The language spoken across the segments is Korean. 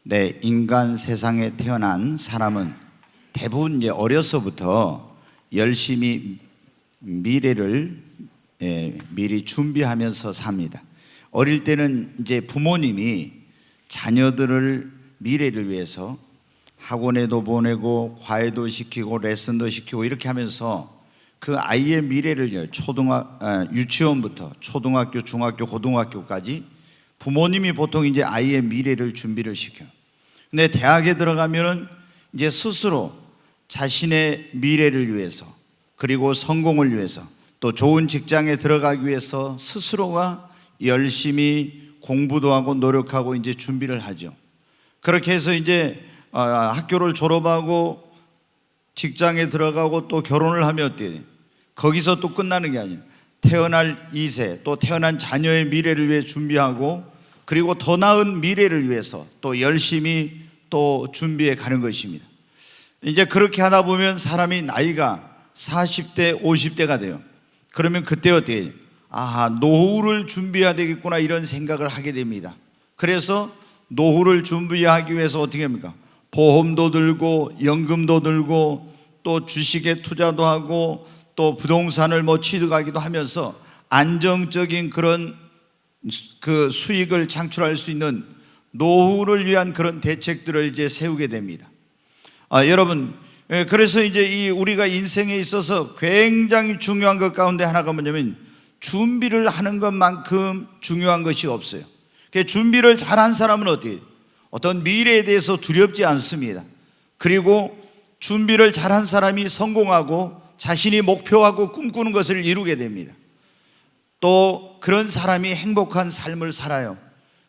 네, 인간 세상에 태어난 사람은 대부분 이제 어려서부터 열심히 미래를 미리 준비하면서 삽니다. 어릴 때는 이제 부모님이 자녀들을 미래를 위해서 학원에도 보내고 과외도 시키고 레슨도 시키고 이렇게 하면서 그 아이의 미래를 유치원부터 초등학교, 중학교, 고등학교까지 부모님이 보통 이제 아이의 미래를 준비를 시켜요. 근데 대학에 들어가면은 이제 스스로 자신의 미래를 위해서, 그리고 성공을 위해서, 또 좋은 직장에 들어가기 위해서 스스로가 열심히 공부도 하고 노력하고 이제 준비를 하죠. 그렇게 해서 이제 학교를 졸업하고 직장에 들어가고 또 결혼을 하면 어때요? 거기서 또 끝나는 게 아니에요. 태어날 2세, 또 태어난 자녀의 미래를 위해 준비하고, 그리고 더 나은 미래를 위해서 또 열심히 또 준비해 가는 것입니다. 이제 그렇게 하다 보면 사람이 나이가 40대, 50대가 돼요. 그러면 그때 어떻게 해요? 노후를 준비해야 되겠구나, 이런 생각을 하게 됩니다. 그래서 노후를 준비하기 위해서 어떻게 합니까? 보험도 들고 연금도 들고 또 주식에 투자도 하고 또 부동산을 취득하기도 하면서 안정적인 그런 그 수익을 창출할 수 있는 노후를 위한 그런 대책들을 이제 세우게 됩니다. 여러분, 그래서 이제 우리가 인생에 있어서 굉장히 중요한 것 가운데 하나가 뭐냐면 준비를 하는 것만큼 중요한 것이 없어요. 준비를 잘한 사람은 어떤 미래에 대해서 두렵지 않습니다. 그리고 준비를 잘한 사람이 성공하고 자신이 목표하고 꿈꾸는 것을 이루게 됩니다. 또 그런 사람이 행복한 삶을 살아요.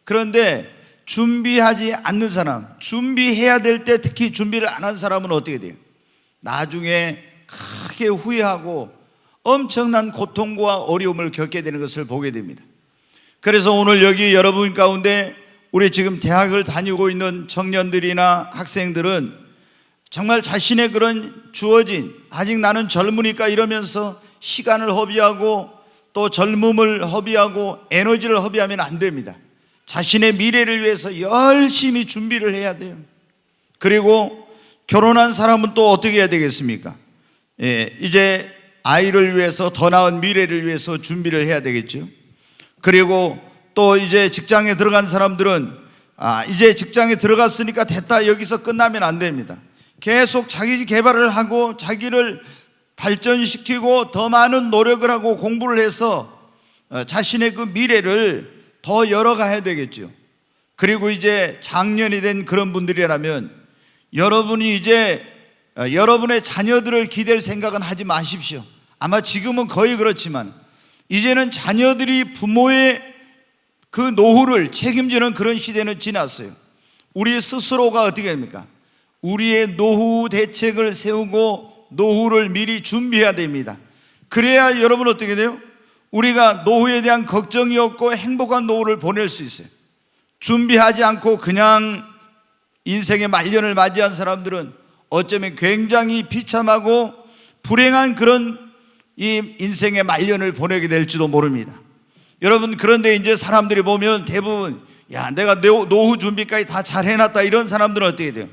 그런데 준비하지 않는 사람, 준비해야 될 때 특히 준비를 안 한 사람은 어떻게 돼요? 나중에 크게 후회하고 엄청난 고통과 어려움을 겪게 되는 것을 보게 됩니다. 그래서 오늘 여기 여러분 가운데 우리 지금 대학을 다니고 있는 청년들이나 학생들은 정말 자신의 그런 주어진, 아직 나는 젊으니까 이러면서 시간을 허비하고 또 젊음을 허비하고 에너지를 허비하면 안 됩니다. 자신의 미래를 위해서 열심히 준비를 해야 돼요. 그리고 결혼한 사람은 또 어떻게 해야 되겠습니까? 이제 아이를 위해서, 더 나은 미래를 위해서 준비를 해야 되겠죠. 그리고 또 이제 직장에 들어간 사람들은 이제 직장에 들어갔으니까 됐다, 여기서 끝나면 안 됩니다. 계속 자기 개발을 하고 자기를 발전시키고 더 많은 노력을 하고 공부를 해서 자신의 그 미래를 더 열어가야 되겠죠. 그리고 이제 장년이 된 그런 분들이라면 여러분이 이제 여러분의 자녀들을 기댈 생각은 하지 마십시오. 아마 지금은 거의 그렇지만 이제는 자녀들이 부모의 그 노후를 책임지는 그런 시대는 지났어요. 우리 스스로가 어떻게 합니까? 우리의 노후 대책을 세우고 노후를 미리 준비해야 됩니다. 그래야 여러분 어떻게 돼요? 우리가 노후에 대한 걱정이 없고 행복한 노후를 보낼 수 있어요. 준비하지 않고 그냥 인생의 말년을 맞이한 사람들은 어쩌면 굉장히 비참하고 불행한 그런 이 인생의 말년을 보내게 될지도 모릅니다. 여러분, 그런데 이제 사람들이 보면 대부분 내가 노후 준비까지 다 잘 해놨다, 이런 사람들은 어떻게 돼요?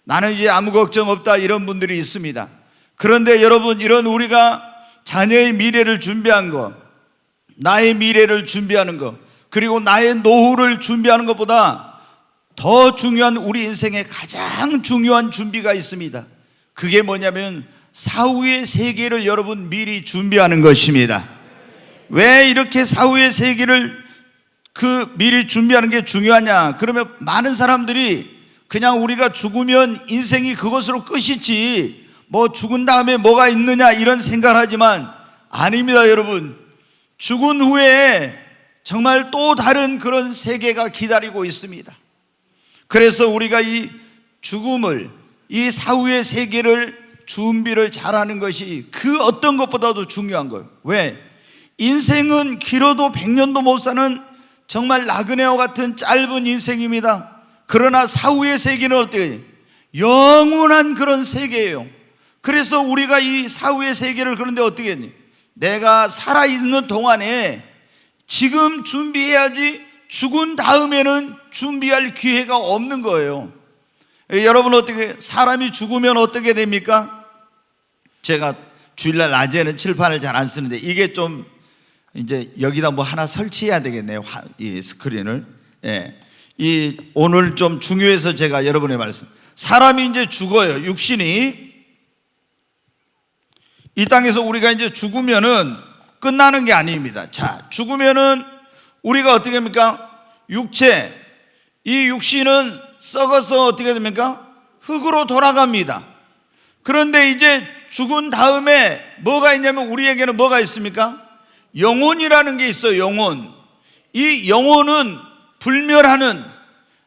나는 이제 아무 걱정 없다, 이런 분들이 있습니다. 그런데 여러분, 이런 우리가 자녀의 미래를 준비한 것, 나의 미래를 준비하는 것, 그리고 나의 노후를 준비하는 것보다 더 중요한, 우리 인생에 가장 중요한 준비가 있습니다. 그게 뭐냐면 사후의 세계를 여러분 미리 준비하는 것입니다. 왜 이렇게 사후의 세계를 미리 준비하는 게 중요하냐? 그러면 많은 사람들이 그냥 우리가 죽으면 인생이 그것으로 끝이지 죽은 다음에 뭐가 있느냐, 이런 생각을 하지만 아닙니다. 여러분, 죽은 후에 정말 또 다른 그런 세계가 기다리고 있습니다. 그래서 우리가 이 죽음을, 이 사후의 세계를 준비를 잘하는 것이 그 어떤 것보다도 중요한 거예요. 왜? 인생은 길어도 100년도 못 사는 정말 나그네와 같은 짧은 인생입니다. 그러나 사후의 세계는 어때요? 영원한 그런 세계예요. 그래서 우리가 이 사후의 세계를, 그런데 어떻게 했니? 내가 살아있는 동안에 지금 준비해야지 죽은 다음에는 준비할 기회가 없는 거예요. 여러분, 어떻게 사람이 죽으면 어떻게 됩니까? 제가 주일날 낮에는 칠판을 잘 안 쓰는데 이게 좀 이제 여기다 뭐 하나 설치해야 되겠네요. 이 스크린을. 예. 이 오늘 좀 중요해서 제가 여러분의 말씀. 사람이 이제 죽어요. 육신이 이 땅에서 우리가 이제 죽으면은 끝나는 게 아닙니다. 자, 죽으면은 우리가 어떻게 합니까? 육체, 이 육신은 썩어서 어떻게 됩니까? 흙으로 돌아갑니다. 그런데 이제 죽은 다음에 뭐가 있냐면 우리에게는 뭐가 있습니까? 영혼이라는 게 있어요. 영혼. 이 영혼은 불멸하는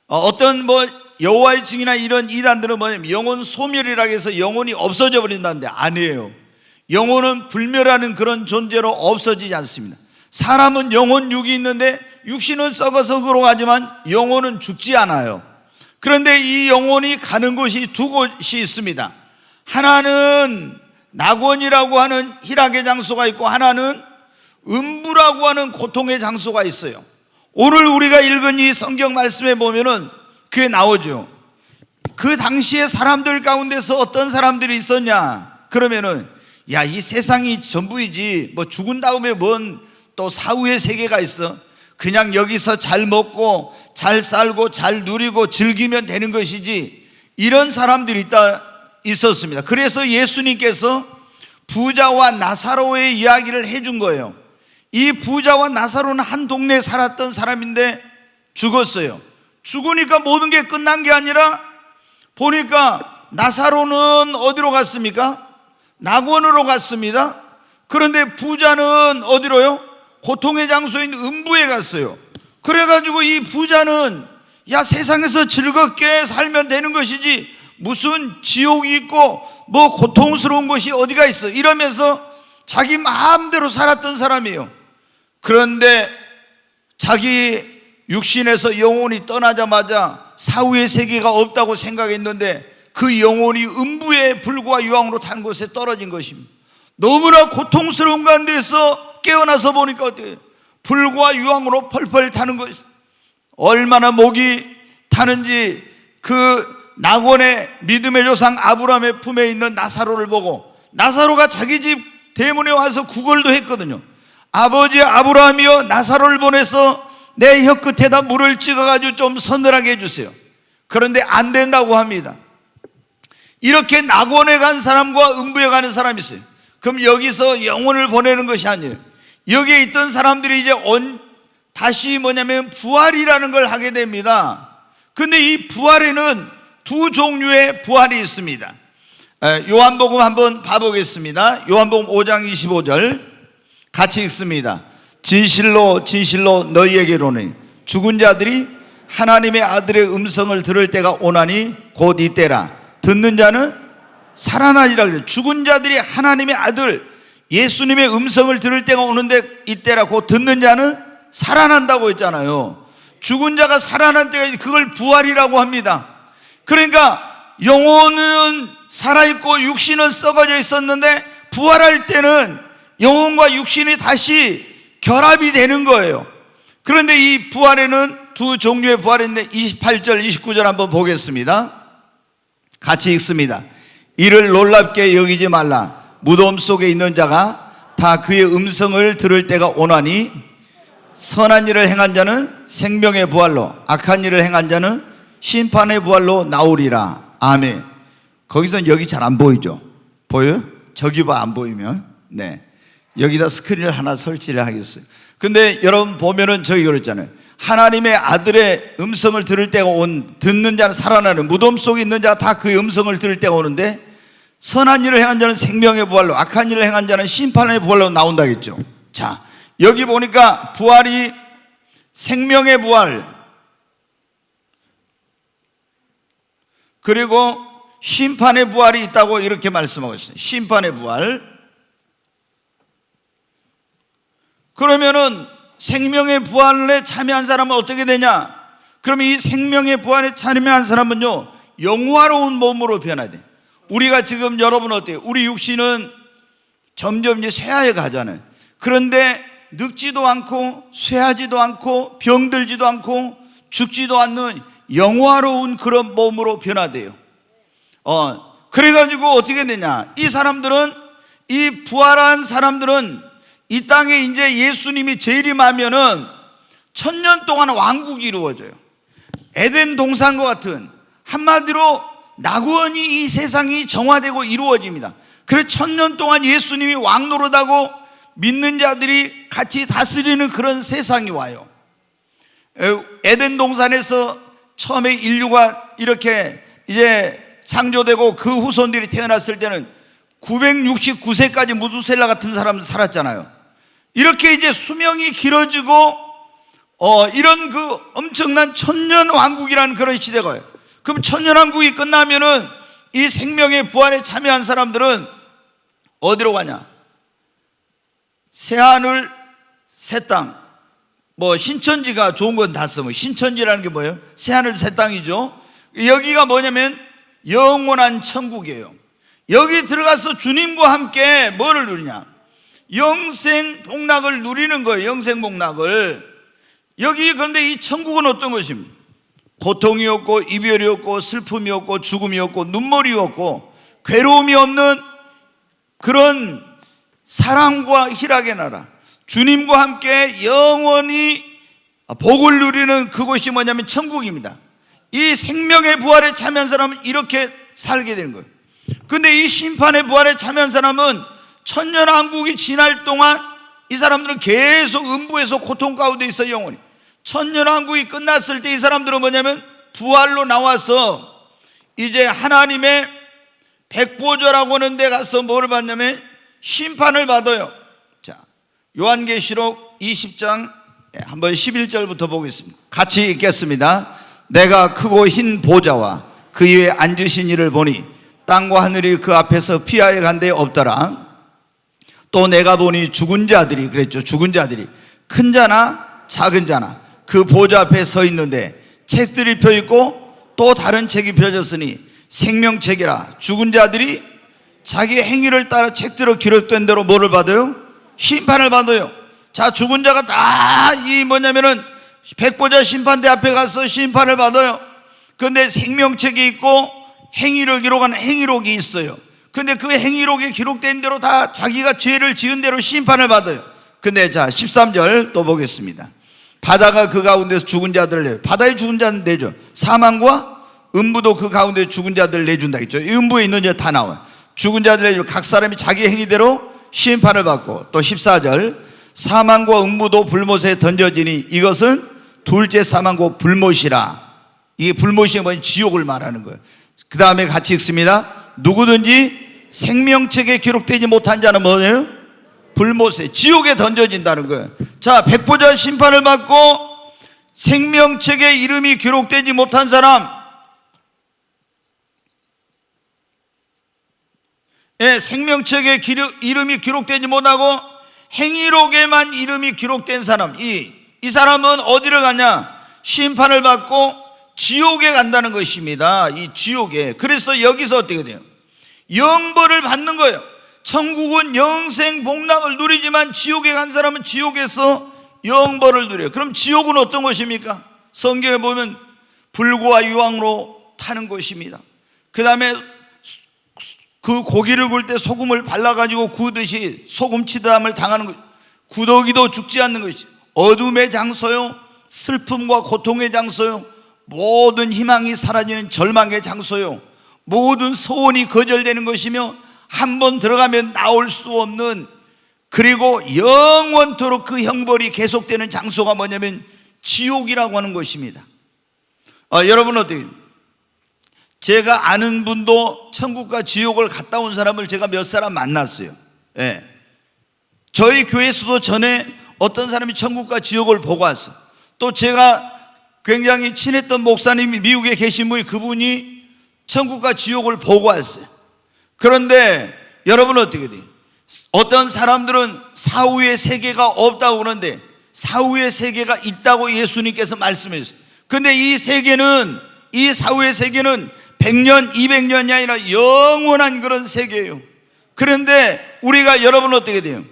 어떤 뭐 여호와의 증이나 이런 이단들은 뭐냐면 영혼 소멸이라고 해서 영혼이 없어져 버린다는데 아니에요. 영혼은 불멸하는 그런 존재로 없어지지 않습니다. 사람은 영혼 육이 있는데 육신은 썩어서 흙으로 가지만 영혼은 죽지 않아요. 그런데 이 영혼이 가는 곳이 두 곳이 있습니다. 하나는 낙원이라고 하는 희락의 장소가 있고 하나는 음부라고 하는 고통의 장소가 있어요. 오늘 우리가 읽은 이 성경 말씀에 보면은 그게 나오죠. 그 당시에 사람들 가운데서 어떤 사람들이 있었냐 그러면은 야, 이 세상이 전부이지 뭐 죽은 다음에 뭔 또 사후의 세계가 있어. 그냥 여기서 잘 먹고 잘 살고 잘 누리고 즐기면 되는 것이지, 이런 사람들이 있었습니다. 그래서 예수님께서 부자와 나사로의 이야기를 해준 거예요. 이 부자와 나사로는 한 동네에 살았던 사람인데 죽었어요. 죽으니까 모든 게 끝난 게 아니라 보니까 나사로는 어디로 갔습니까? 낙원으로 갔습니다. 그런데 부자는 어디로요? 고통의 장소인 음부에 갔어요. 그래가지고 이 부자는 야, 세상에서 즐겁게 살면 되는 것이지 무슨 지옥이 있고 뭐 고통스러운 것이 어디가 있어, 이러면서 자기 마음대로 살았던 사람이에요. 그런데 자기 육신에서 영혼이 떠나자마자 사후의 세계가 없다고 생각했는데 그 영혼이 음부의 불과 유황으로 탄 곳에 떨어진 것입니다. 너무나 고통스러운 가운데서 깨어나서 보니까 어때요? 불과 유황으로 펄펄 타는 것. 얼마나 목이 타는지 그 낙원의 믿음의 조상 아브라함의 품에 있는 나사로를 보고, 나사로가 자기 집 대문에 와서 구걸도 했거든요. 아버지 아브라함이여, 나사로를 보내서 내 혀끝에다 물을 찍어가지고 좀 서늘하게 해주세요. 그런데 안 된다고 합니다. 이렇게 낙원에 간 사람과 음부에 가는 사람이 있어요. 그럼 여기서 영혼을 보내는 것이 아니에요. 여기에 있던 사람들이 이제 다시 뭐냐면 부활이라는 걸 하게 됩니다. 근데 이 부활에는 두 종류의 부활이 있습니다. 요한복음 한번 봐보겠습니다. 요한복음 5장 25절 같이 읽습니다. 진실로 진실로 너희에게로는 죽은 자들이 하나님의 아들의 음성을 들을 때가 오나니 곧 이때라. 듣는 자는 살아나리라 그래요. 죽은 자들이 하나님의 아들 예수님의 음성을 들을 때가 오는데 이때라. 곧 듣는 자는 살아난다고 했잖아요. 죽은 자가 살아난 때가 그걸 부활이라고 합니다. 그러니까 영혼은 살아있고 육신은 썩어져 있었는데 부활할 때는 영혼과 육신이 다시 결합이 되는 거예요. 그런데 이 부활에는 두 종류의 부활인데 28절 29절 한번 보겠습니다. 같이 읽습니다. 이를 놀랍게 여기지 말라. 무덤 속에 있는 자가 다 그의 음성을 들을 때가 오나니 선한 일을 행한 자는 생명의 부활로, 악한 일을 행한 자는 심판의 부활로 나오리라. 아멘. 거기서는 여기 잘 안 보이죠? 보여요? 저기 봐, 안 보이면. 네. 여기다 스크린을 하나 설치를 하겠어요. 근데 여러분 보면은 저기 그랬잖아요. 하나님의 아들의 음성을 들을 때가 듣는 자는 살아나는, 무덤 속에 있는 자가 다 그의 음성을 들을 때가 오는데 선한 일을 행한 자는 생명의 부활로, 악한 일을 행한 자는 심판의 부활로 나온다겠죠. 자, 여기 보니까 부활이 생명의 부활, 그리고 심판의 부활이 있다고 이렇게 말씀하고 있어요. 심판의 부활. 그러면은 생명의 부활에 참여한 사람은 어떻게 되냐? 그러면 이 생명의 부활에 참여한 사람은요, 영화로운 몸으로 변화야 돼. 우리가 지금 여러분 어때요? 우리 육신은 점점 이제 쇠하여 가잖아요. 그런데 늙지도 않고 쇠하지도 않고 병들지도 않고 죽지도 않는 영화로운 그런 몸으로 변화돼요. 그래가지고 어떻게 되냐, 이 사람들은, 이 부활한 사람들은 이 땅에 이제 예수님이 재림하면은 1000년 동안 왕국이 이루어져요. 에덴 동산과 같은, 한마디로 낙원이 이 세상이 정화되고 이루어집니다. 그래서 1000년 동안 예수님이 왕 노릇하고 믿는 자들이 같이 다스리는 그런 세상이 와요. 에덴 동산에서 처음에 인류가 이렇게 이제 창조되고 그 후손들이 태어났을 때는 969세까지 무두셀라 같은 사람 살았잖아요. 이렇게 이제 수명이 길어지고 이런 그 엄청난 천년 왕국이라는 그런 시대가 와요. 그럼 천년 왕국이 끝나면은 이 생명의 부활에 참여한 사람들은 어디로 가냐? 새하늘 새 땅, 뭐 신천지가 좋은 건 다 쓰면, 신천지라는 게 뭐예요? 새하늘 새 땅이죠. 여기가 뭐냐면 영원한 천국이에요. 여기 들어가서 주님과 함께 뭐를 누리냐? 영생 복락을 누리는 거예요. 영생 복락을. 여기, 그런데 이 천국은 어떤 것입니까? 고통이 없고 이별이 없고 슬픔이 없고 죽음이 없고 눈물이 없고 괴로움이 없는 그런 사랑과 희락의 나라, 주님과 함께 영원히 복을 누리는 그곳이 뭐냐면 천국입니다. 이 생명의 부활에 참여한 사람은 이렇게 살게 되는 거예요. 근데 이 심판의 부활에 참여한 사람은 천년왕국이 지날 동안 이 사람들은 계속 음부에서 고통 가운데 있어 영원히. 천년왕국이 끝났을 때 이 사람들은 뭐냐면 부활로 나와서 이제 하나님의 백보좌라고 하는 데 가서 뭐를 받냐면 심판을 받아요. 자, 요한계시록 20장 한번 11절부터 보겠습니다. 같이 읽겠습니다. 내가 크고 흰 보좌와 그 위에 앉으신 이를 보니 땅과 하늘이 그 앞에서 피하여 간 데 없더라. 또 내가 보니 죽은 자들이, 그랬죠, 죽은 자들이 큰 자나 작은 자나 그 보좌 앞에 서 있는데 책들이 펴있고 또 다른 책이 펴졌으니 생명책이라. 죽은 자들이 자기 행위를 따라 책대로 기록된 대로 뭐를 받아요? 심판을 받아요. 자, 죽은 자가 다 이 뭐냐면은 백보자 심판대 앞에 가서 심판을 받아요. 그런데 생명책이 있고 행위를 기록한 행위록이 있어요. 근데 그 행위록에 기록된 대로 다 자기가 죄를 지은 대로 심판을 받아요. 근데 자, 13절 또 보겠습니다. 바다가 그 가운데서 죽은 자들을 내요. 바다에 죽은 자는 내죠. 사망과 음부도 그 가운데 죽은 자들을 내준다 했죠. 이 음부에 있는 자 다 나와요. 죽은 자들 내죠. 각 사람이 자기 행위대로 심판을 받고. 또 14절 사망과 음부도 불못에 던져지니 이것은 둘째 사망과 불못이라. 이게 불못이 뭐냐, 지옥을 말하는 거예요. 그 다음에 같이 읽습니다. 누구든지 생명책에 기록되지 못한 자는 뭐예요? 불못에, 지옥에 던져진다는 거예요. 자, 백보자 심판을 받고 생명책에 이름이 기록되지 못한 사람, 생명책에 이름이 기록되지 못하고 행위록에만 이름이 기록된 사람, 이 사람은 어디를 가냐? 심판을 받고 지옥에 간다는 것입니다. 이 지옥에. 그래서 여기서 어떻게 돼요? 영벌을 받는 거예요. 천국은 영생 복락을 누리지만 지옥에 간 사람은 지옥에서 영벌을 누려요. 그럼 지옥은 어떤 것입니까? 성경에 보면 불과 유황으로 타는 것입니다. 그 다음에 그 고기를 구울 때 소금을 발라가지고 구우듯이 소금치담을 당하는 것, 구더기도 죽지 않는 것이 어둠의 장소요, 슬픔과 고통의 장소요, 모든 희망이 사라지는 절망의 장소요, 모든 소원이 거절되는 것이며 한 번 들어가면 나올 수 없는, 그리고 영원토록 그 형벌이 계속되는 장소가 뭐냐면 지옥이라고 하는 것입니다. 여러분 어떻게, 제가 아는 분도 천국과 지옥을 갔다 온 사람을 제가 몇 사람 만났어요. 저희 교회에서도 전에 어떤 사람이 천국과 지옥을 보고 왔어요. 또 제가 굉장히 친했던 목사님이 미국에 계신 분이, 그분이 천국과 지옥을 보고 왔어요. 그런데 여러분 어떻게 돼요? 어떤 사람들은 사후의 세계가 없다고 그러는데 사후의 세계가 있다고 예수님께서 말씀하셨어요. 근데 이 세계는, 이 사후의 세계는 100년, 200년이 아니라 영원한 그런 세계예요. 그런데 우리가, 여러분 어떻게 돼요?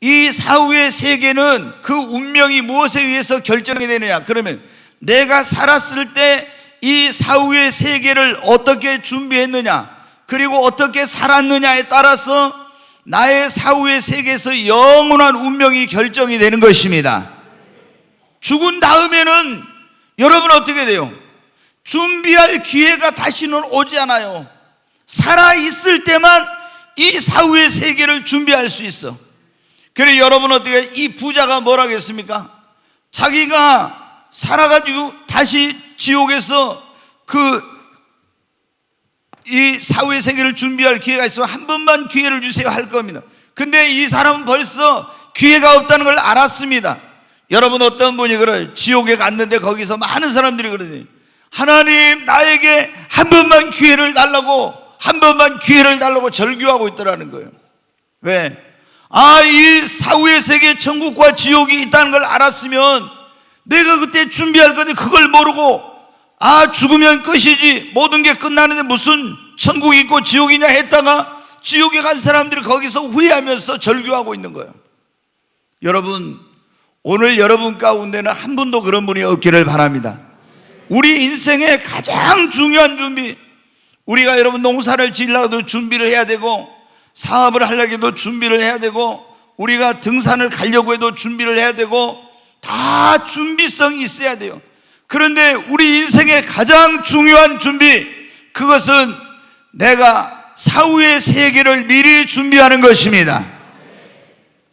이 사후의 세계는 그 운명이 무엇에 의해서 결정이 되느냐? 그러면 내가 살았을 때 이 사후의 세계를 어떻게 준비했느냐, 그리고 어떻게 살았느냐에 따라서 나의 사후의 세계에서 영원한 운명이 결정이 되는 것입니다. 죽은 다음에는 여러분 어떻게 돼요? 준비할 기회가 다시는 오지 않아요. 살아있을 때만 이 사후의 세계를 준비할 수 있어. 그래 여러분 어떻게, 이 부자가 뭐라고 했습니까? 자기가 살아가지고 다시 지옥에서 이 사후의 세계를 준비할 기회가 있으면 한 번만 기회를 주세요 할 겁니다. 근데 이 사람은 벌써 기회가 없다는 걸 알았습니다. 여러분 어떤 분이 그래요? 지옥에 갔는데 거기서 많은 사람들이 그러지, 하나님 나에게 한 번만 기회를 달라고, 한 번만 기회를 달라고 절규하고 있더라는 거예요. 왜? 이 사후의 세계 천국과 지옥이 있다는 걸 알았으면 내가 그때 준비할 건데 그걸 모르고 죽으면 끝이지, 모든 게 끝나는데 무슨 천국이 있고 지옥이냐 했다가 지옥에 간 사람들이 거기서 후회하면서 절규하고 있는 거예요. 여러분 오늘 여러분 가운데는 한 분도 그런 분이 없기를 바랍니다. 우리 인생의 가장 중요한 준비, 우리가 여러분 농사를 지으려고 준비를 해야 되고, 사업을 하려고 해도 준비를 해야 되고, 우리가 등산을 가려고 해도 준비를 해야 되고, 다 준비성이 있어야 돼요. 그런데 우리 인생의 가장 중요한 준비, 그것은 내가 사후의 세계를 미리 준비하는 것입니다.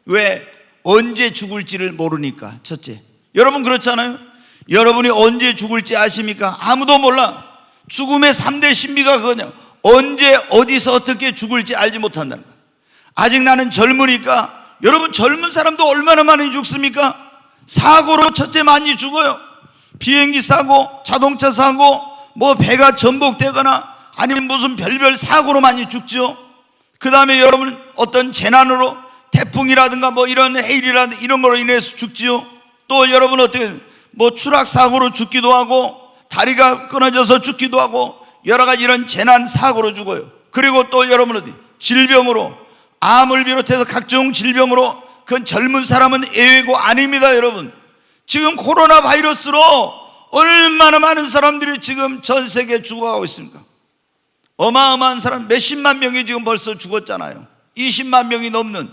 왜? 언제 죽을지를 모르니까. 첫째, 여러분 그렇잖아요. 여러분이 언제 죽을지 아십니까? 아무도 몰라. 죽음의 3대 신비가 그거냐, 언제 어디서 어떻게 죽을지 알지 못한다는 거야. 아직 나는 젊으니까. 여러분 젊은 사람도 얼마나 많이 죽습니까? 사고로 첫째 많이 죽어요. 비행기 사고, 자동차 사고, 뭐 배가 전복되거나 아니면 무슨 별별 사고로 많이 죽죠. 그 다음에 여러분 어떤 재난으로, 태풍이라든가 뭐 이런 해일이라든가 이런 거로 인해서 죽지요. 또 여러분 어떻게 뭐 추락사고로 죽기도 하고, 다리가 끊어져서 죽기도 하고, 여러 가지 이런 재난 사고로 죽어요. 그리고 또 여러분 어디 질병으로, 암을 비롯해서 각종 질병으로, 그건 젊은 사람은 예외고 아닙니다. 여러분 지금 코로나 바이러스로 얼마나 많은 사람들이 지금 전 세계에 죽어가고 있습니까? 어마어마한 사람 몇십만 명이 지금 벌써 죽었잖아요. 20만 명이 넘는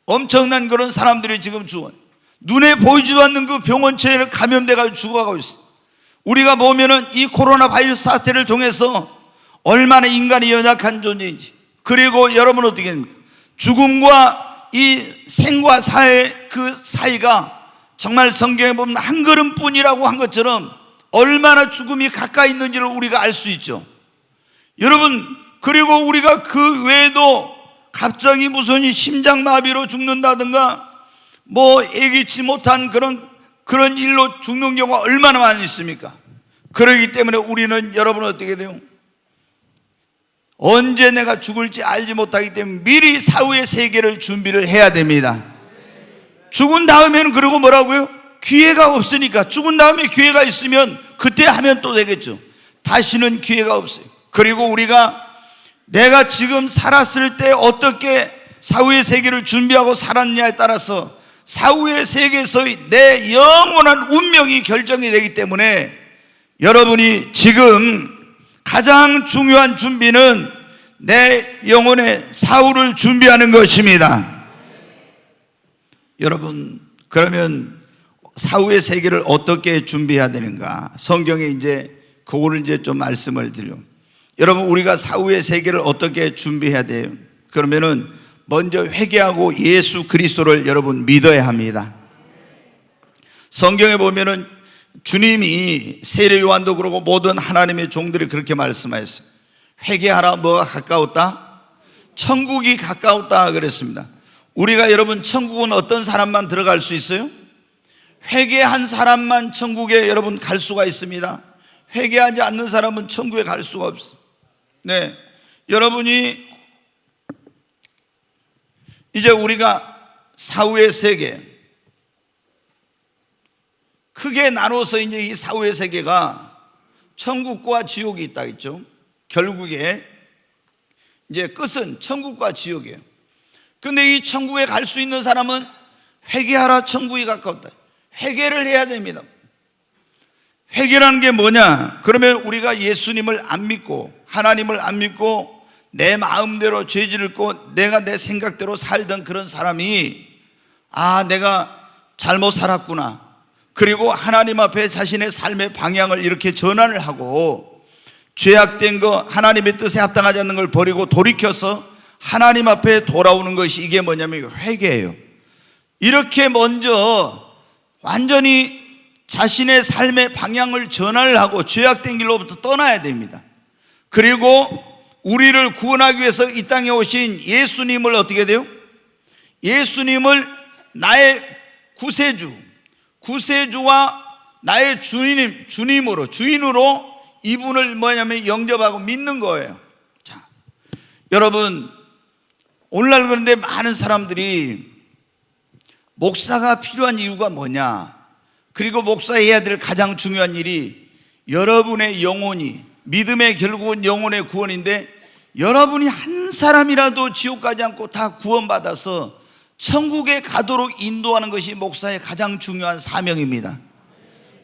엄청난 그런 사람들이 지금 죽어요. 눈에 보이지도 않는 그 병원체에 감염돼가지고 죽어가고 있어요. 우리가 보면은 이 코로나 바이러스 사태를 통해서 얼마나 인간이 연약한 존재인지, 그리고 여러분 어떻게 합니까? 죽음과 이 생과 사의 그 사이가 정말 성경에 보면 한 걸음뿐이라고 한 것처럼 얼마나 죽음이 가까이 있는지를 우리가 알 수 있죠. 여러분 그리고 우리가 그 외에도 갑자기 무슨 심장마비로 죽는다든가 뭐 예기치 못한 그런 일로 죽는 경우가 얼마나 많이 있습니까? 그렇기 때문에 우리는 여러분 어떻게 돼요? 언제 내가 죽을지 알지 못하기 때문에 미리 사후의 세계를 준비를 해야 됩니다. 죽은 다음에는 그리고 뭐라고요? 기회가 없으니까. 죽은 다음에 기회가 있으면 그때 하면 또 되겠죠. 다시는 기회가 없어요. 그리고 우리가 내가 지금 살았을 때 어떻게 사후의 세계를 준비하고 살았냐에 따라서 사후의 세계에서의 내 영원한 운명이 결정이 되기 때문에 여러분이 지금 가장 중요한 준비는 내 영혼의 사후를 준비하는 것입니다. 여러분 그러면 사후의 세계를 어떻게 준비해야 되는가? 성경에 이제 그거를 이제 좀 말씀을 드려. 여러분 우리가 사후의 세계를 어떻게 준비해야 돼요? 그러면은 먼저 회개하고 예수 그리스도를 여러분 믿어야 합니다. 성경에 보면은 주님이 세례 요한도 그러고 모든 하나님의 종들이 그렇게 말씀하셨어요. 회개하라. 뭐가 가까웠다? 천국이 가까웠다 그랬습니다. 우리가 여러분 천국은 어떤 사람만 들어갈 수 있어요? 회개한 사람만 천국에 여러분 갈 수가 있습니다. 회개하지 않는 사람은 천국에 갈 수가 없습니다. 네, 여러분이 이제 우리가 사후의 세계 크게 나눠서 이제 이 사후의 세계가 천국과 지옥이 있다 했죠. 결국에 이제 끝은 천국과 지옥이에요. 근데 이 천국에 갈 수 있는 사람은 회개하라, 천국이 가까웠다. 회개를 해야 됩니다. 회개라는 게 뭐냐? 그러면 우리가 예수님을 안 믿고 하나님을 안 믿고 내 마음대로 죄 짓고 내가 내 생각대로 살던 그런 사람이 내가 잘못 살았구나. 그리고 하나님 앞에 자신의 삶의 방향을 이렇게 전환을 하고 죄악된 거, 하나님의 뜻에 합당하지 않는 걸 버리고 돌이켜서 하나님 앞에 돌아오는 것이 이게 뭐냐면 회개예요. 이렇게 먼저 완전히 자신의 삶의 방향을 전환을 하고 죄악된 길로부터 떠나야 됩니다. 그리고 우리를 구원하기 위해서 이 땅에 오신 예수님을 어떻게 돼요? 예수님을 나의 구세주와 나의 주인으로 이분을 뭐냐면 영접하고 믿는 거예요. 자, 여러분, 오늘날 그런데 많은 사람들이 목사가 필요한 이유가 뭐냐? 그리고 목사해야 될 가장 중요한 일이 여러분의 영혼이, 믿음의 결국은 영혼의 구원인데, 여러분이 한 사람이라도 지옥 가지 않고 다 구원받아서 천국에 가도록 인도하는 것이 목사의 가장 중요한 사명입니다.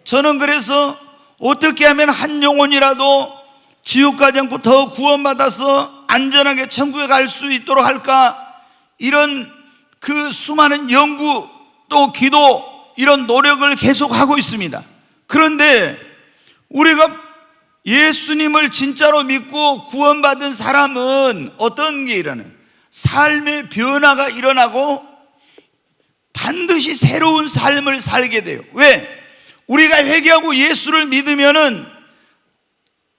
저는 그래서 어떻게 하면 한 영혼이라도 지옥 가지 않고 더 구원받아서 안전하게 천국에 갈 수 있도록 할까, 이런 그 수많은 연구 또 기도, 이런 노력을 계속하고 있습니다. 그런데 우리가 예수님을 진짜로 믿고 구원받은 사람은 어떤 게 일어나요? 삶의 변화가 일어나고 반드시 새로운 삶을 살게 돼요. 왜? 우리가 회개하고 예수를 믿으면은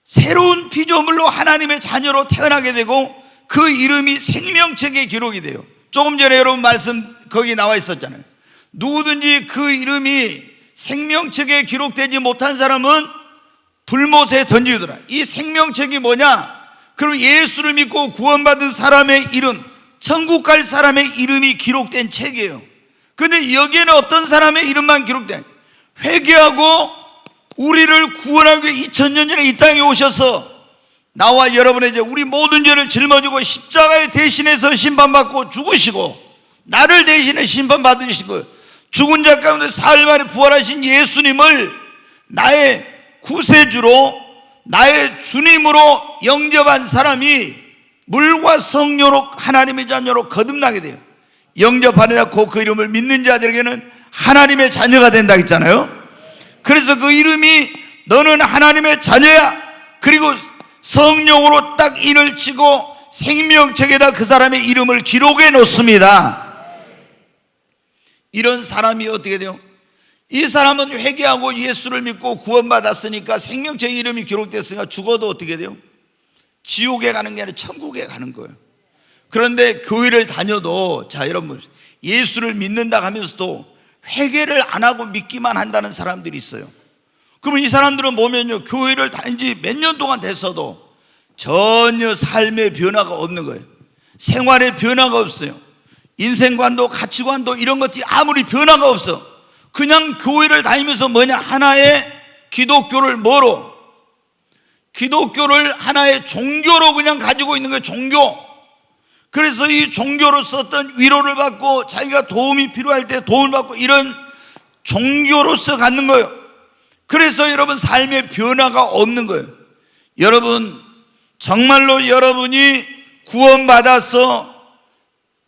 새로운 피조물로 하나님의 자녀로 태어나게 되고 그 이름이 생명책에 기록이 돼요. 조금 전에 여러분 말씀 거기 나와 있었잖아요. 누구든지 그 이름이 생명책에 기록되지 못한 사람은 불못에 던지더라. 이 생명책이 뭐냐? 그럼 예수를 믿고 구원받은 사람의 이름, 천국 갈 사람의 이름이 기록된 책이에요. 근데 여기에는 어떤 사람의 이름만 기록된, 회개하고 우리를 구원하기 위해 2000년 전에 이 땅에 오셔서 나와 여러분의 우리 모든 죄를 짊어지고 십자가에 대신해서 심판받고 죽으시고 나를 대신해 심판받으시고 죽은 자 가운데 사흘 만에 부활하신 예수님을 나의 구세주로, 나의 주님으로 영접한 사람이 물과 성령으로 하나님의 자녀로 거듭나게 돼요. 영접하느냐 않고 그 이름을 믿는 자들에게는 하나님의 자녀가 된다 했잖아요. 그래서 그 이름이 너는 하나님의 자녀야. 그리고 성령으로 딱 인을 치고 생명책에다 그 사람의 이름을 기록해 놓습니다. 이런 사람이 어떻게 돼요? 이 사람은 회개하고 예수를 믿고 구원받았으니까 생명책 이름이 기록됐으니까 죽어도 어떻게 돼요? 지옥에 가는 게 아니라 천국에 가는 거예요. 그런데 교회를 다녀도, 자 여러분, 예수를 믿는다 하면서도 회개를 안 하고 믿기만 한다는 사람들이 있어요. 그러면 이 사람들은 보면요, 교회를 다닌 지 몇 년 동안 됐어도 전혀 삶의 변화가 없는 거예요. 생활의 변화가 없어요. 인생관도 가치관도 이런 것들이 아무리 변화가 없어. 그냥 교회를 다니면서 뭐냐, 하나의 기독교를 뭐로? 기독교를 하나의 종교로 그냥 가지고 있는 거예요. 종교. 그래서 이 종교로서 어떤 위로를 받고 자기가 도움이 필요할 때 도움을 받고 이런 종교로서 갖는 거예요. 그래서 여러분 삶의 변화가 없는 거예요. 여러분 정말로 여러분이 구원받아서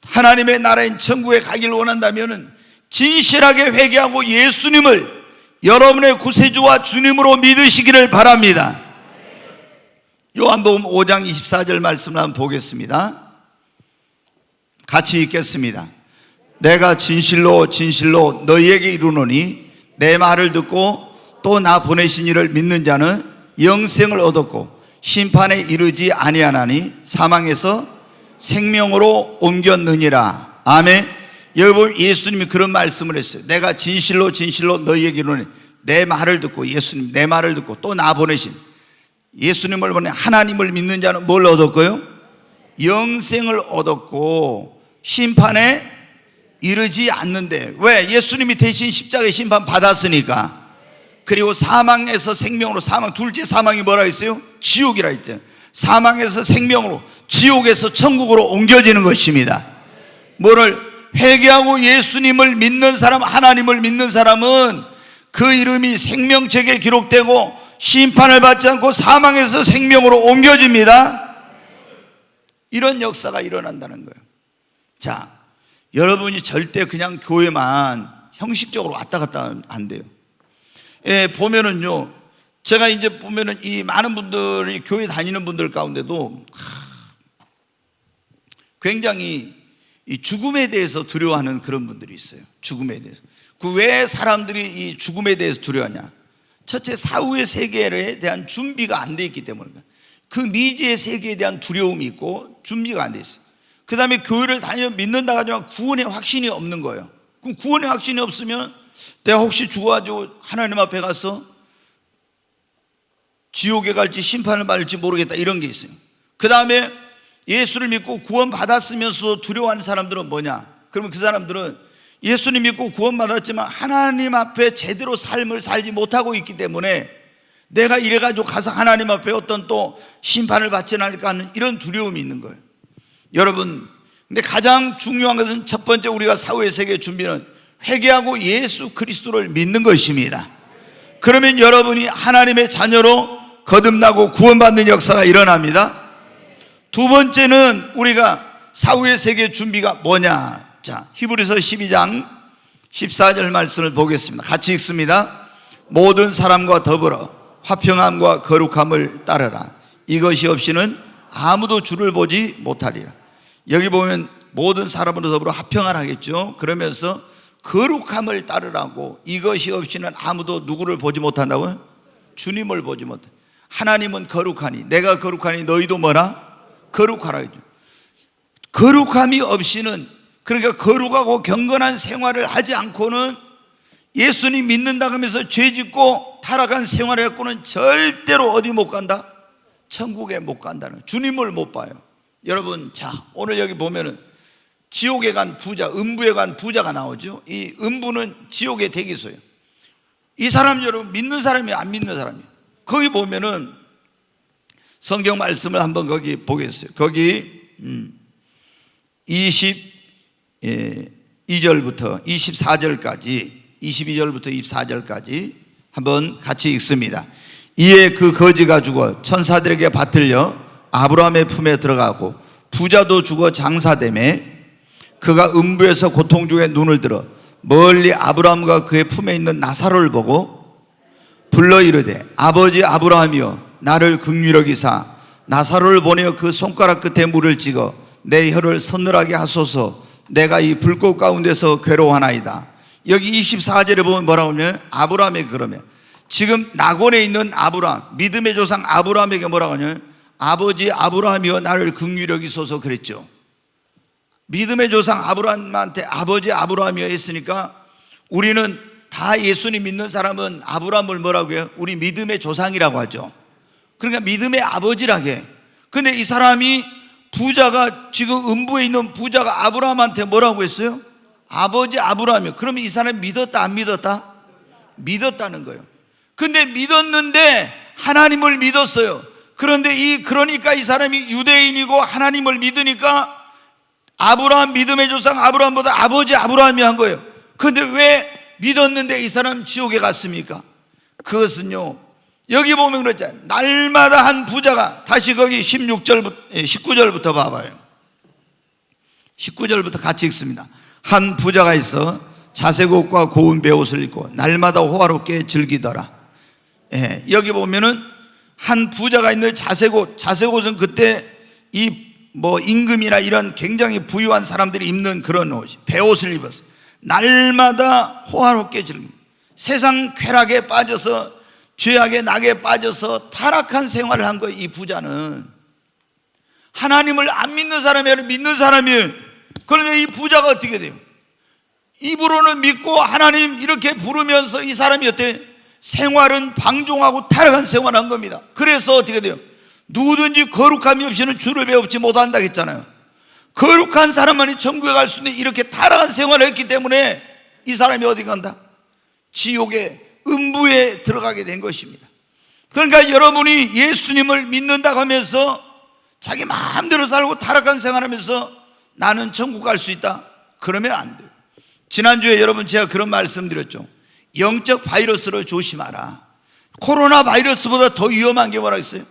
하나님의 나라인 천국에 가기를 원한다면 진실하게 회개하고 예수님을 여러분의 구세주와 주님으로 믿으시기를 바랍니다. 요한복음 5장 24절 말씀을 한번 보겠습니다. 같이 읽겠습니다. 내가 진실로 진실로 너희에게 이르노니 내 말을 듣고 또 나 보내신 이를 믿는 자는 영생을 얻었고 심판에 이르지 아니하나니 사망에서 생명으로 옮겼느니라. 아멘. 여러분 예수님이 그런 말씀을 했어요. 내가 진실로 진실로 너희에게 이르노니 내 말을 듣고, 예수님 내 말을 듣고 또 나 보내신 예수님을 보내 하나님을 믿는 자는 뭘 얻었고요? 영생을 얻었고 심판에 이르지 않는데. 왜? 예수님이 대신 십자가의 심판 받았으니까. 그리고 사망에서 생명으로, 사망, 둘째 사망이 뭐라 했어요? 지옥이라 했죠. 사망에서 생명으로, 지옥에서 천국으로 옮겨지는 것입니다. 뭐를? 회개하고 예수님을 믿는 사람, 하나님을 믿는 사람은 그 이름이 생명책에 기록되고 심판을 받지 않고 사망에서 생명으로 옮겨집니다. 이런 역사가 일어난다는 거예요. 자, 여러분이 절대 그냥 교회만 형식적으로 왔다 갔다 하면 안 돼요. 예, 보면은요, 제가 이제 보면은 이 많은 분들이 교회 다니는 분들 가운데도 굉장히 이 죽음에 대해서 두려워하는 그런 분들이 있어요. 죽음에 대해서. 그 왜 사람들이 이 죽음에 대해서 두려워하냐? 첫째, 사후의 세계에 대한 준비가 안 돼 있기 때문입니다. 그 미지의 세계에 대한 두려움이 있고 준비가 안 돼 있어요. 그 다음에 교회를 다니며 믿는다고 하지만 구원의 확신이 없는 거예요. 그럼 구원의 확신이 없으면 내가 혹시 죽어가지고 하나님 앞에 가서 지옥에 갈지 심판을 받을지 모르겠다, 이런 게 있어요. 그 다음에 예수를 믿고 구원 받았으면서도 두려워하는 사람들은 뭐냐? 그러면 그 사람들은 예수님 믿고 구원 받았지만 하나님 앞에 제대로 삶을 살지 못하고 있기 때문에 내가 이래가지고 가서 하나님 앞에 어떤 또 심판을 받지 않을까 하는 이런 두려움이 있는 거예요. 여러분, 근데 가장 중요한 것은 첫 번째, 우리가 사후의 세계 준비는 회개하고 예수 그리스도를 믿는 것입니다. 그러면 여러분이 하나님의 자녀로 거듭나고 구원받는 역사가 일어납니다. 두 번째는 우리가 사후의 세계 준비가 뭐냐? 자, 히브리서 12장 14절 말씀을 보겠습니다. 같이 읽습니다. 모든 사람과 더불어 화평함과 거룩함을 따르라. 이것이 없이는 아무도 주를 보지 못하리라. 여기 보면 모든 사람으로 더불어 화평을 하겠죠. 그러면서 거룩함을 따르라고, 이것이 없이는 아무도 누구를 보지 못한다고요? 주님을 보지 못해. 하나님은 거룩하니, 내가 거룩하니 너희도 뭐라? 거룩하라. 거룩함이 없이는, 그러니까 거룩하고 경건한 생활을 하지 않고는, 예수님 믿는다고 하면서 죄 짓고 타락한 생활을 갖고는 절대로 어디 못 간다? 천국에 못 간다는, 주님을 못 봐요. 여러분, 자, 오늘 여기 보면은 지옥에 간 부자, 음부에 간 부자가 나오죠. 이 음부는 지옥의 대기소예요. 이 사람, 여러분, 믿는 사람이 안 믿는 사람이에요. 거기 보면은 성경 말씀을 한번 거기 보겠어요. 거기 22절부터 24절까지, 22절부터 24절까지 한번 같이 읽습니다. 이에 그 거지가 죽어 천사들에게 받들려 아브라함의 품에 들어가고 부자도 죽어 장사되매 그가 음부에서 고통 중에 눈을 들어 멀리 아브라함과 그의 품에 있는 나사로를 보고 불러 이르되 아버지 아브라함이여 나를 긍휼히 여기사 나사로를 보내어 그 손가락 끝에 물을 찍어 내 혀를 서늘하게 하소서. 내가 이 불꽃 가운데서 괴로워하나이다. 여기 24절에 보면 뭐라고 하면 아브라함에게, 그러면 지금 낙원에 있는 아브라함, 믿음의 조상 아브라함에게 뭐라고 하냐면 아버지 아브라함이여 나를 긍휼히 여기소서 그랬죠. 믿음의 조상 아브라함한테 아버지 아브라함이여 했으니까 우리는 다 예수님 믿는 사람은 아브라함을 뭐라고 해요? 우리 믿음의 조상이라고 하죠. 그러니까 믿음의 아버지라고 해. 근데 이 사람이, 부자가, 지금 음부에 있는 부자가 아브라함한테 뭐라고 했어요? 아버지 아브라함이요. 그러면 이 사람이 믿었다 안 믿었다? 믿었다는 거예요. 근데 믿었는데 하나님을 믿었어요. 그런데 그러니까 이 사람이 유대인이고 하나님을 믿으니까 아브라함, 믿음의 조상 아브라함보다 아버지 아브라함이 한 거예요. 그런데 왜 믿었는데 이 사람 지옥에 갔습니까? 그것은요, 여기 보면 그랬잖아요. 날마다 한 부자가, 다시 거기 19절부터 봐봐요. 19절부터 같이 읽습니다. 한 부자가 있어 자색 옷과 고운 베옷을 입고 날마다 호화롭게 즐기더라. 예, 여기 보면은 한 부자가 있는 자색 옷은 그때 임금이나 이런 굉장히 부유한 사람들이 입는 그런 옷이, 베옷을 입었어요. 날마다 호화롭게 즐깁니다. 세상 쾌락에 빠져서, 죄악의 낙에 빠져서 타락한 생활을 한 거예요. 이 부자는 하나님을 안 믿는 사람이 아니라 믿는 사람이에요. 그런데 이 부자가 어떻게 돼요? 입으로는 믿고 하나님 이렇게 부르면서 이 사람이 어때요? 생활은 방종하고 타락한 생활을 한 겁니다. 그래서 어떻게 돼요? 누구든지 거룩함이 없이는 주를 배우지 못한다 했잖아요. 거룩한 사람만이 천국에 갈 수 있는 이렇게 타락한 생활을 했기 때문에 이 사람이 어디 간다? 지옥에, 음부에 들어가게 된 것입니다. 그러니까 여러분이 예수님을 믿는다고 하면서 자기 마음대로 살고 타락한 생활하면서 나는 천국 갈 수 있다? 그러면 안 돼요. 지난주에 여러분 제가 그런 말씀 드렸죠. 영적 바이러스를 조심하라. 코로나 바이러스보다 더 위험한 게 뭐라 했어요?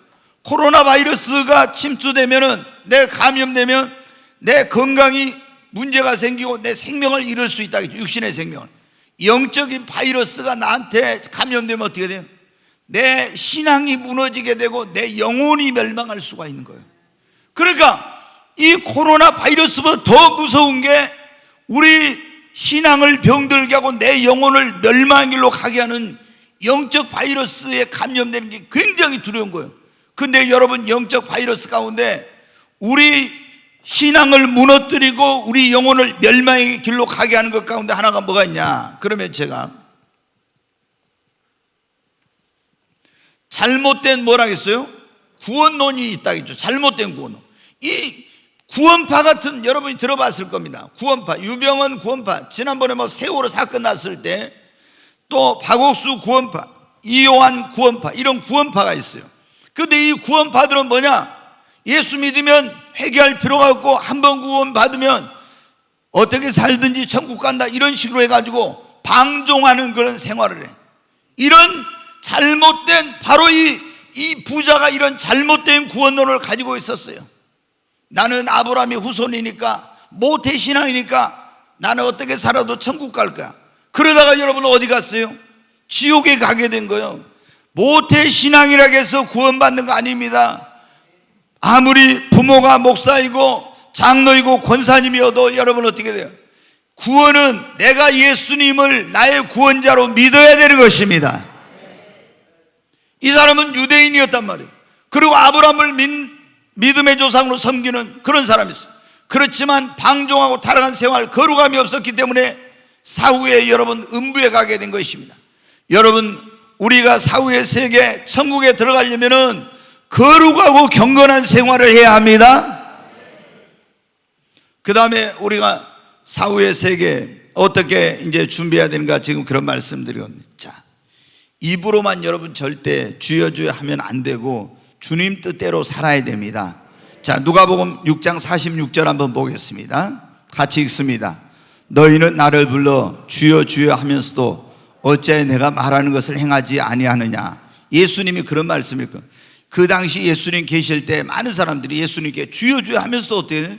코로나 바이러스가 침투되면은, 내 감염되면 내 건강이 문제가 생기고 내 생명을 잃을 수 있다. 육신의 생명을. 영적인 바이러스가 나한테 감염되면 어떻게 돼요? 내 신앙이 무너지게 되고 내 영혼이 멸망할 수가 있는 거예요. 그러니까 이 코로나 바이러스보다 더 무서운 게 우리 신앙을 병들게 하고 내 영혼을 멸망의 길로 가게 하는 영적 바이러스에 감염되는 게 굉장히 두려운 거예요. 근데 여러분, 영적 바이러스 가운데 우리 신앙을 무너뜨리고 우리 영혼을 멸망의 길로 가게 하는 것 가운데 하나가 뭐가 있냐? 그러면 제가 잘못된 뭐라 했어요? 구원론이 있다겠죠. 잘못된 구원론. 이 구원파 같은, 여러분이 들어봤을 겁니다. 구원파, 유병헌 구원파, 지난번에 뭐 세월호 사건 났을 때 또 박옥수 구원파, 이요한 구원파, 이런 구원파가 있어요. 근데 이 구원파들은 뭐냐? 예수 믿으면 회개할 필요가 없고 한 번 구원 받으면 어떻게 살든지 천국 간다, 이런 식으로 해가지고 방종하는 그런 생활을 해. 이런 잘못된, 바로 이 부자가 이런 잘못된 구원론을 가지고 있었어요. 나는 아브라함의 후손이니까, 모태신앙이니까 나는 어떻게 살아도 천국 갈 거야. 그러다가 여러분 어디 갔어요? 지옥에 가게 된 거예요. 모태신앙이라고 해서 구원받는 거 아닙니다. 아무리 부모가 목사이고 장로이고 권사님이어도 여러분 어떻게 돼요? 구원은 내가 예수님을 나의 구원자로 믿어야 되는 것입니다. 이 사람은 유대인이었단 말이에요. 그리고 아브라함을 믿음의 조상으로 섬기는 그런 사람이었어요. 그렇지만 방종하고 타락한 생활, 거룩함이 없었기 때문에 사후에 여러분 음부에 가게 된 것입니다. 여러분, 우리가 사후의 세계 천국에 들어가려면은 거룩하고 경건한 생활을 해야 합니다. 그 다음에 우리가 사후의 세계 어떻게 이제 준비해야 되는가, 지금 그런 말씀드리거든요. 자, 입으로만 여러분 절대 주여 주여 하면 안 되고 주님 뜻대로 살아야 됩니다. 자, 누가복음 6장 46절 한번 보겠습니다. 같이 읽습니다. 너희는 나를 불러 주여 주여 하면서도 어찌하여 내가 말하는 것을 행하지 아니하느냐. 예수님이 그런 말씀일 거예요. 그 당시 예수님 계실 때 많은 사람들이 예수님께 주여 주여 하면서도 어떻게 해요?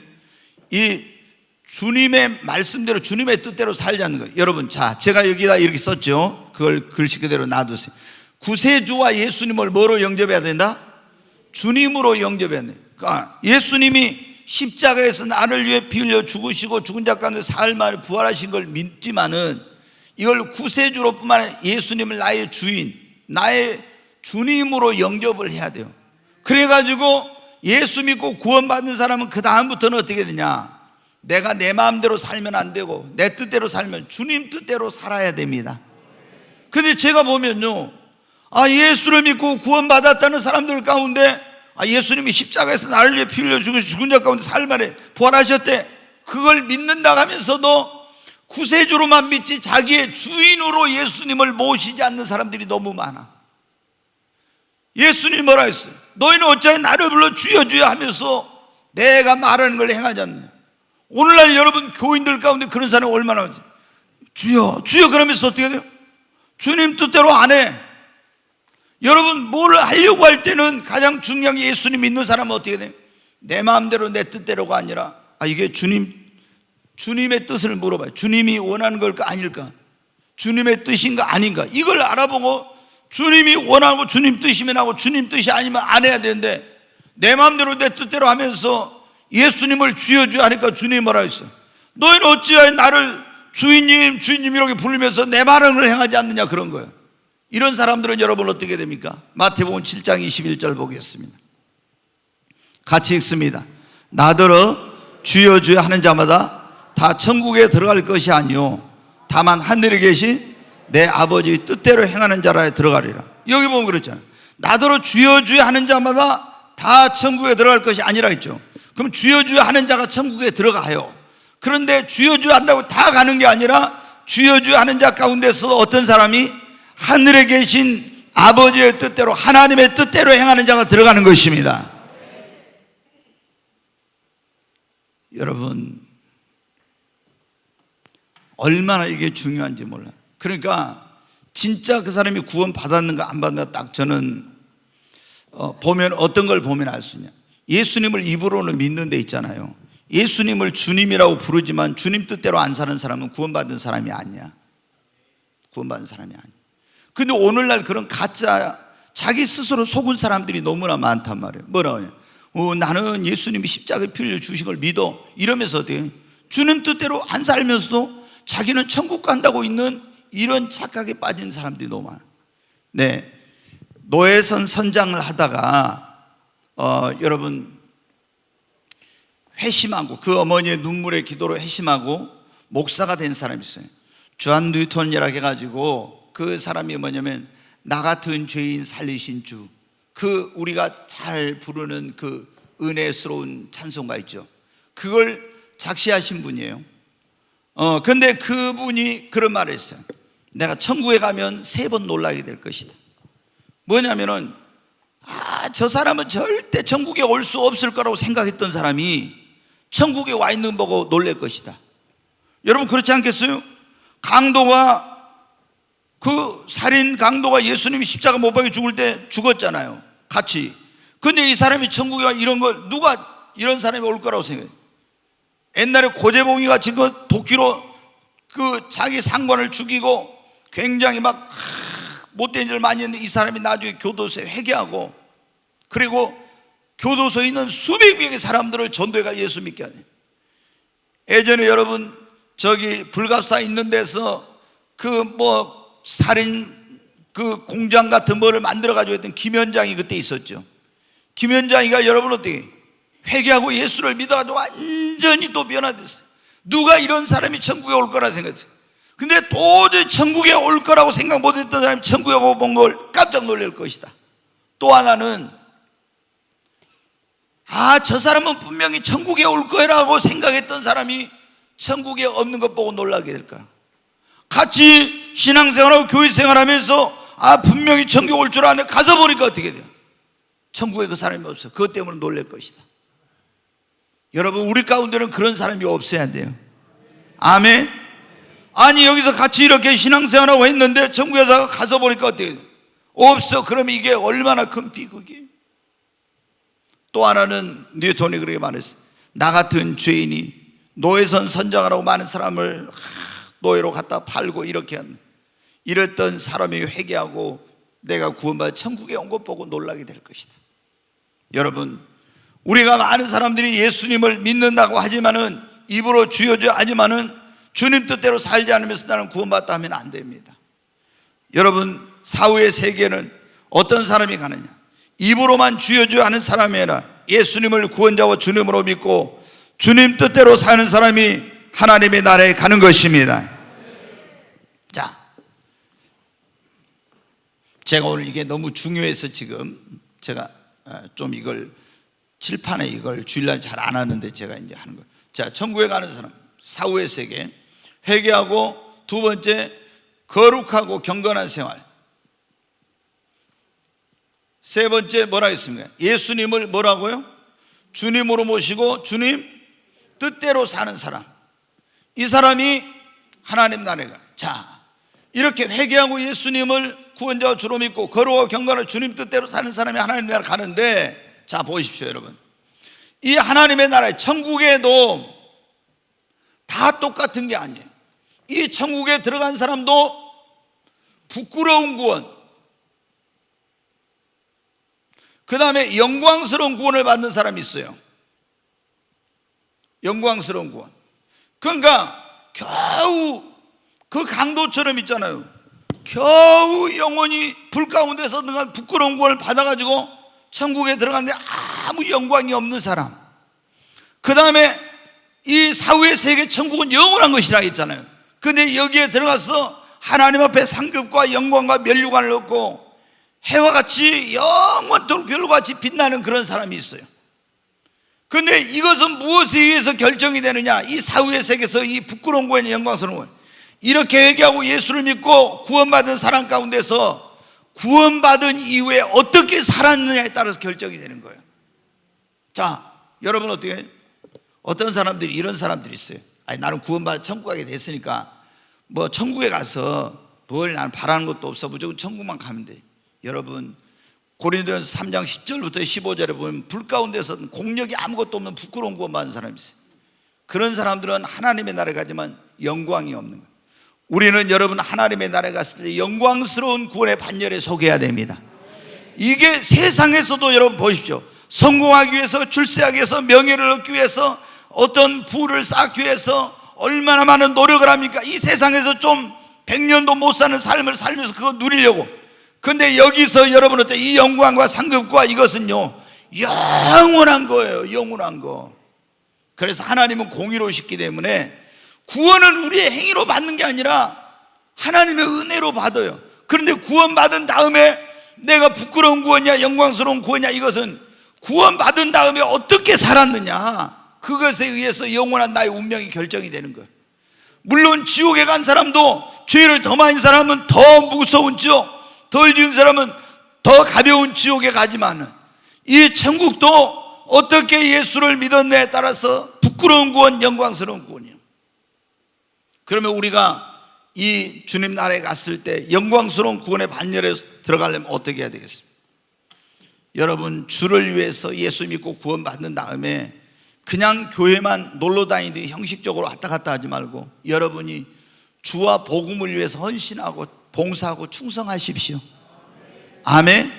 이 주님의 말씀대로 주님의 뜻대로 살자는 거예요. 여러분, 자, 제가 여기다 이렇게 썼죠. 그걸 글씨 그대로 놔두세요. 구세주와 예수님을 뭐로 영접해야 된다? 주님으로 영접해야 돼요. 그러니까 예수님이 십자가에서 나를 위해 피 흘려 죽으시고 죽은 자 가운데 사흘 만에 부활하신 걸 믿지만은, 이걸 구세주로 뿐만 아니라 예수님을 나의 주인, 나의 주님으로 영접을 해야 돼요. 그래가지고 예수 믿고 구원받는 사람은 그 다음부터는 어떻게 되냐? 내가 내 마음대로 살면 안 되고 내 뜻대로 살면 주님 뜻대로 살아야 됩니다. 근데 제가 보면요, 예수를 믿고 구원받았다는 사람들 가운데 예수님이 십자가에서 나를 위해 피 흘려 죽은 자 가운데 사흘 만에 부활하셨대, 그걸 믿는다 하면서도 구세주로만 믿지 자기의 주인으로 예수님을 모시지 않는 사람들이 너무 많아. 예수님이 뭐라 했어요? 너희는 어찌하여 나를 불러 주여 주여 하면서 내가 말하는 걸 행하지 않느냐. 오늘날 여러분 교인들 가운데 그런 사람이 얼마나 많지? 주여 주여 그러면서 어떻게 돼요? 주님 뜻대로 안 해. 여러분, 뭘 하려고 할 때는 가장 중요한 게, 예수님 믿는 사람은 어떻게 돼요? 내 마음대로 내 뜻대로가 아니라 이게 주님의 뜻을 물어봐요. 주님이 원하는 걸까 아닐까? 주님의 뜻인가 아닌가? 이걸 알아보고 주님이 원하고 주님 뜻이면 하고 주님 뜻이 아니면 안 해야 되는데, 내 마음대로 내 뜻대로 하면서 예수님을 주여 주여 하니까 주님이 뭐라 했어요? 너희는 어찌하여 나를 주인님 주인님 이렇게 부르면서 내 말을 행하지 않느냐, 그런 거예요. 이런 사람들은 여러분 어떻게 됩니까? 마태복음 7장 21절 보겠습니다. 같이 읽습니다. 나더러 주여 주여 하는 자마다 다 천국에 들어갈 것이 아니요 다만 하늘에 계신 내 아버지 뜻대로 행하는 자라에 들어가리라. 여기 보면 그렇잖아요. 나더러 주여 주여 하는 자마다 다 천국에 들어갈 것이 아니라 했죠. 그럼 주여 주여 하는 자가 천국에 들어가요. 그런데 주여 주여 한다고 다 가는 게 아니라 주여 주여 하는 자 가운데서 어떤 사람이 하늘에 계신 아버지의 뜻대로, 하나님의 뜻대로 행하는 자가 들어가는 것입니다. 여러분, 얼마나 이게 중요한지 몰라요. 그러니까 진짜 그 사람이 구원 받았는가 안 받았는가 딱 저는 보면 어떤 걸 보면 알 수 있냐. 예수님을 입으로는 믿는 데 있잖아요. 예수님을 주님이라고 부르지만 주님 뜻대로 안 사는 사람은 구원받은 사람이 아니야. 구원받은 사람이 아니야. 근데 오늘날 그런 가짜 자기 스스로 속은 사람들이 너무나 많단 말이에요. 뭐라고 하냐. 나는 예수님이 십자가에 피 흘려 주신 걸 믿어. 이러면서 어떻게 주님 뜻대로 안 살면서도 자기는 천국 간다고 있는 이런 착각에 빠진 사람들이 너무 많아요. 네, 노예선 선장을 하다가 여러분 회심하고 그 어머니의 눈물의 기도로 회심하고 목사가 된 사람이 있어요. 존 뉴턴이라고 해가지고 그 사람이 뭐냐면 나 같은 죄인 살리신 주, 그 우리가 잘 부르는 그 은혜스러운 찬송가 있죠. 그걸 작시하신 분이에요. 근데 그분이 그런 말을 했어요. 내가 천국에 가면 3번 놀라게 될 것이다. 뭐냐면은 저 사람은 절대 천국에 올 수 없을 거라고 생각했던 사람이 천국에 와 있는 거 보고 놀랄 것이다. 여러분 그렇지 않겠어요? 강도가 그 살인 강도가 예수님이 십자가 못 박혀 죽을 때 죽었잖아요. 같이. 근데 이 사람이 천국에 와 이런 걸 누가 이런 사람이 올 거라고 생각해요? 옛날에 고재봉이 같이 그 도끼로 그 자기 상관을 죽이고 굉장히 막 못된 일을 많이 했는데 이 사람이 나중에 교도소에 회개하고 그리고 교도소에 있는 수백 명의 사람들을 전도해가 예수 믿게 하네. 예전에 여러분 저기 불갑사 있는 데서 그 뭐 살인 그 공장 같은 뭐를 만들어 가지고 했던 김현장이 그때 있었죠. 김현장이가 여러분 어떻게 회개하고 예수를 믿어가지고 완전히 또 변화됐어요. 누가 이런 사람이 천국에 올 거라 생각했어요. 근데 도저히 천국에 올 거라고 생각 못했던 사람이 천국에 오고 본 걸 깜짝 놀랄 것이다. 또 하나는 저 사람은 분명히 천국에 올 거라고 생각했던 사람이 천국에 없는 것 보고 놀라게 될 거야. 같이 신앙생활하고 교회생활하면서 분명히 천국에 올 줄 아는데 가서 보니까 어떻게 돼요? 천국에 그 사람이 없어. 그것 때문에 놀랄 것이다. 여러분 우리 가운데는 그런 사람이 없어야 돼요. 아멘. 아니 여기서 같이 이렇게 신앙생활하고 했는데 천국에 가서 보니까 어떻게 돼요? 없어. 그러면 이게 얼마나 큰 비극이에요. 또 하나는 뉴턴이 그렇게 말했어요. 나 같은 죄인이 노예선 선장하라고 많은 사람을 노예로 갖다 팔고 이렇게 한 이랬던 사람이 회개하고 내가 구원받아 천국에 온 것 보고 놀라게 될 것이다. 여러분 우리가 많은 사람들이 예수님을 믿는다고 하지만은 입으로 주여주 하지만은 주님 뜻대로 살지 않으면서 나는 구원받다 하면 안 됩니다. 여러분 사후의 세계는 어떤 사람이 가느냐? 입으로만 주여주 하는 사람이 아니라 예수님을 구원자와 주님으로 믿고 주님 뜻대로 사는 사람이 하나님의 나라에 가는 것입니다. 자, 제가 오늘 이게 너무 중요해서 지금 제가 좀 이걸 칠판에 이걸 주일날 잘 안 하는데 제가 이제 하는 거예요. 자, 천국에 가는 사람 사후의 세계 회개하고 두 번째 거룩하고 경건한 생활 세 번째 뭐라 했습니까? 예수님을 뭐라고요? 주님으로 모시고 주님 뜻대로 사는 사람 이 사람이 하나님 나라에 가. 자 이렇게 회개하고 예수님을 구원자와 주로 믿고 거룩하고 경건한 주님 뜻대로 사는 사람이 하나님 나라에 가는데 자 보십시오 여러분 이 하나님의 나라에 천국에도 다 똑같은 게 아니에요. 이 천국에 들어간 사람도 부끄러운 구원 그 다음에 영광스러운 구원을 받는 사람이 있어요. 영광스러운 구원 그러니까 겨우 그 강도처럼 있잖아요. 겨우 영원히 불 가운데서 능한 부끄러운 구원을 받아가지고 천국에 들어갔는데 아무 영광이 없는 사람 그 다음에 이 사후의 세계 천국은 영원한 것이라 했잖아요. 근데 여기에 들어가서 하나님 앞에 상급과 영광과 면류관을 얻고 해와 같이 영원토록 별과 같이 빛나는 그런 사람이 있어요. 근데 이것은 무엇에 의해서 결정이 되느냐? 이 사후의 세계에서 이 부끄러운 구원의 영광스러운 구원 이렇게 회개하고 예수를 믿고 구원받은 사람 가운데서 구원받은 이후에 어떻게 살았느냐에 따라서 결정이 되는 거예요. 자, 여러분 어떻게 어떤 사람들이 이런 사람들이 있어요. 아니, 나는 구원받아 천국 가게 됐으니까 뭐 천국에 가서 뭘 나는 바라는 것도 없어, 무조건 천국만 가면 돼. 여러분, 고린도전서 3장 10절부터 15절에 보면 불 가운데서 공력이 아무것도 없는 부끄러운 구원받은 사람이 있어요. 그런 사람들은 하나님의 나라에 가지만 영광이 없는 거예요. 우리는 여러분 하나님의 나라에 갔을 때 영광스러운 구원의 반열에 속해야 됩니다. 이게 세상에서도 여러분 보십시오. 성공하기 위해서, 출세하기 위해서, 명예를 얻기 위해서, 어떤 부를 쌓기 위해서 얼마나 많은 노력을 합니까? 이 세상에서 좀 100년도 못 사는 삶을 살면서 그거 누리려고. 근데 여기서 여러분한테 이 영광과 상급과 이것은요, 영원한 거예요. 영원한 거. 그래서 하나님은 공의로우시기 때문에 구원은 우리의 행위로 받는 게 아니라 하나님의 은혜로 받아요. 그런데 구원받은 다음에 내가 부끄러운 구원이냐 영광스러운 구원이냐, 이것은 구원받은 다음에 어떻게 살았느냐, 그것에 의해서 영원한 나의 운명이 결정이 되는 거예요. 물론 지옥에 간 사람도, 죄를 더 많은 사람은 더 무서운 지옥, 덜 지은 사람은 더 가벼운 지옥에 가지만은 이 천국도 어떻게 예수를 믿었냐에 따라서 부끄러운 구원, 영광스러운 구원이에요. 그러면 우리가 이 주님 나라에 갔을 때 영광스러운 구원의 반열에 들어가려면 어떻게 해야 되겠습니까? 여러분, 주를 위해서 예수 믿고 구원받는 다음에 그냥 교회만 놀러 다니듯이 형식적으로 왔다 갔다 하지 말고 여러분이 주와 복음을 위해서 헌신하고 봉사하고 충성하십시오. 아멘.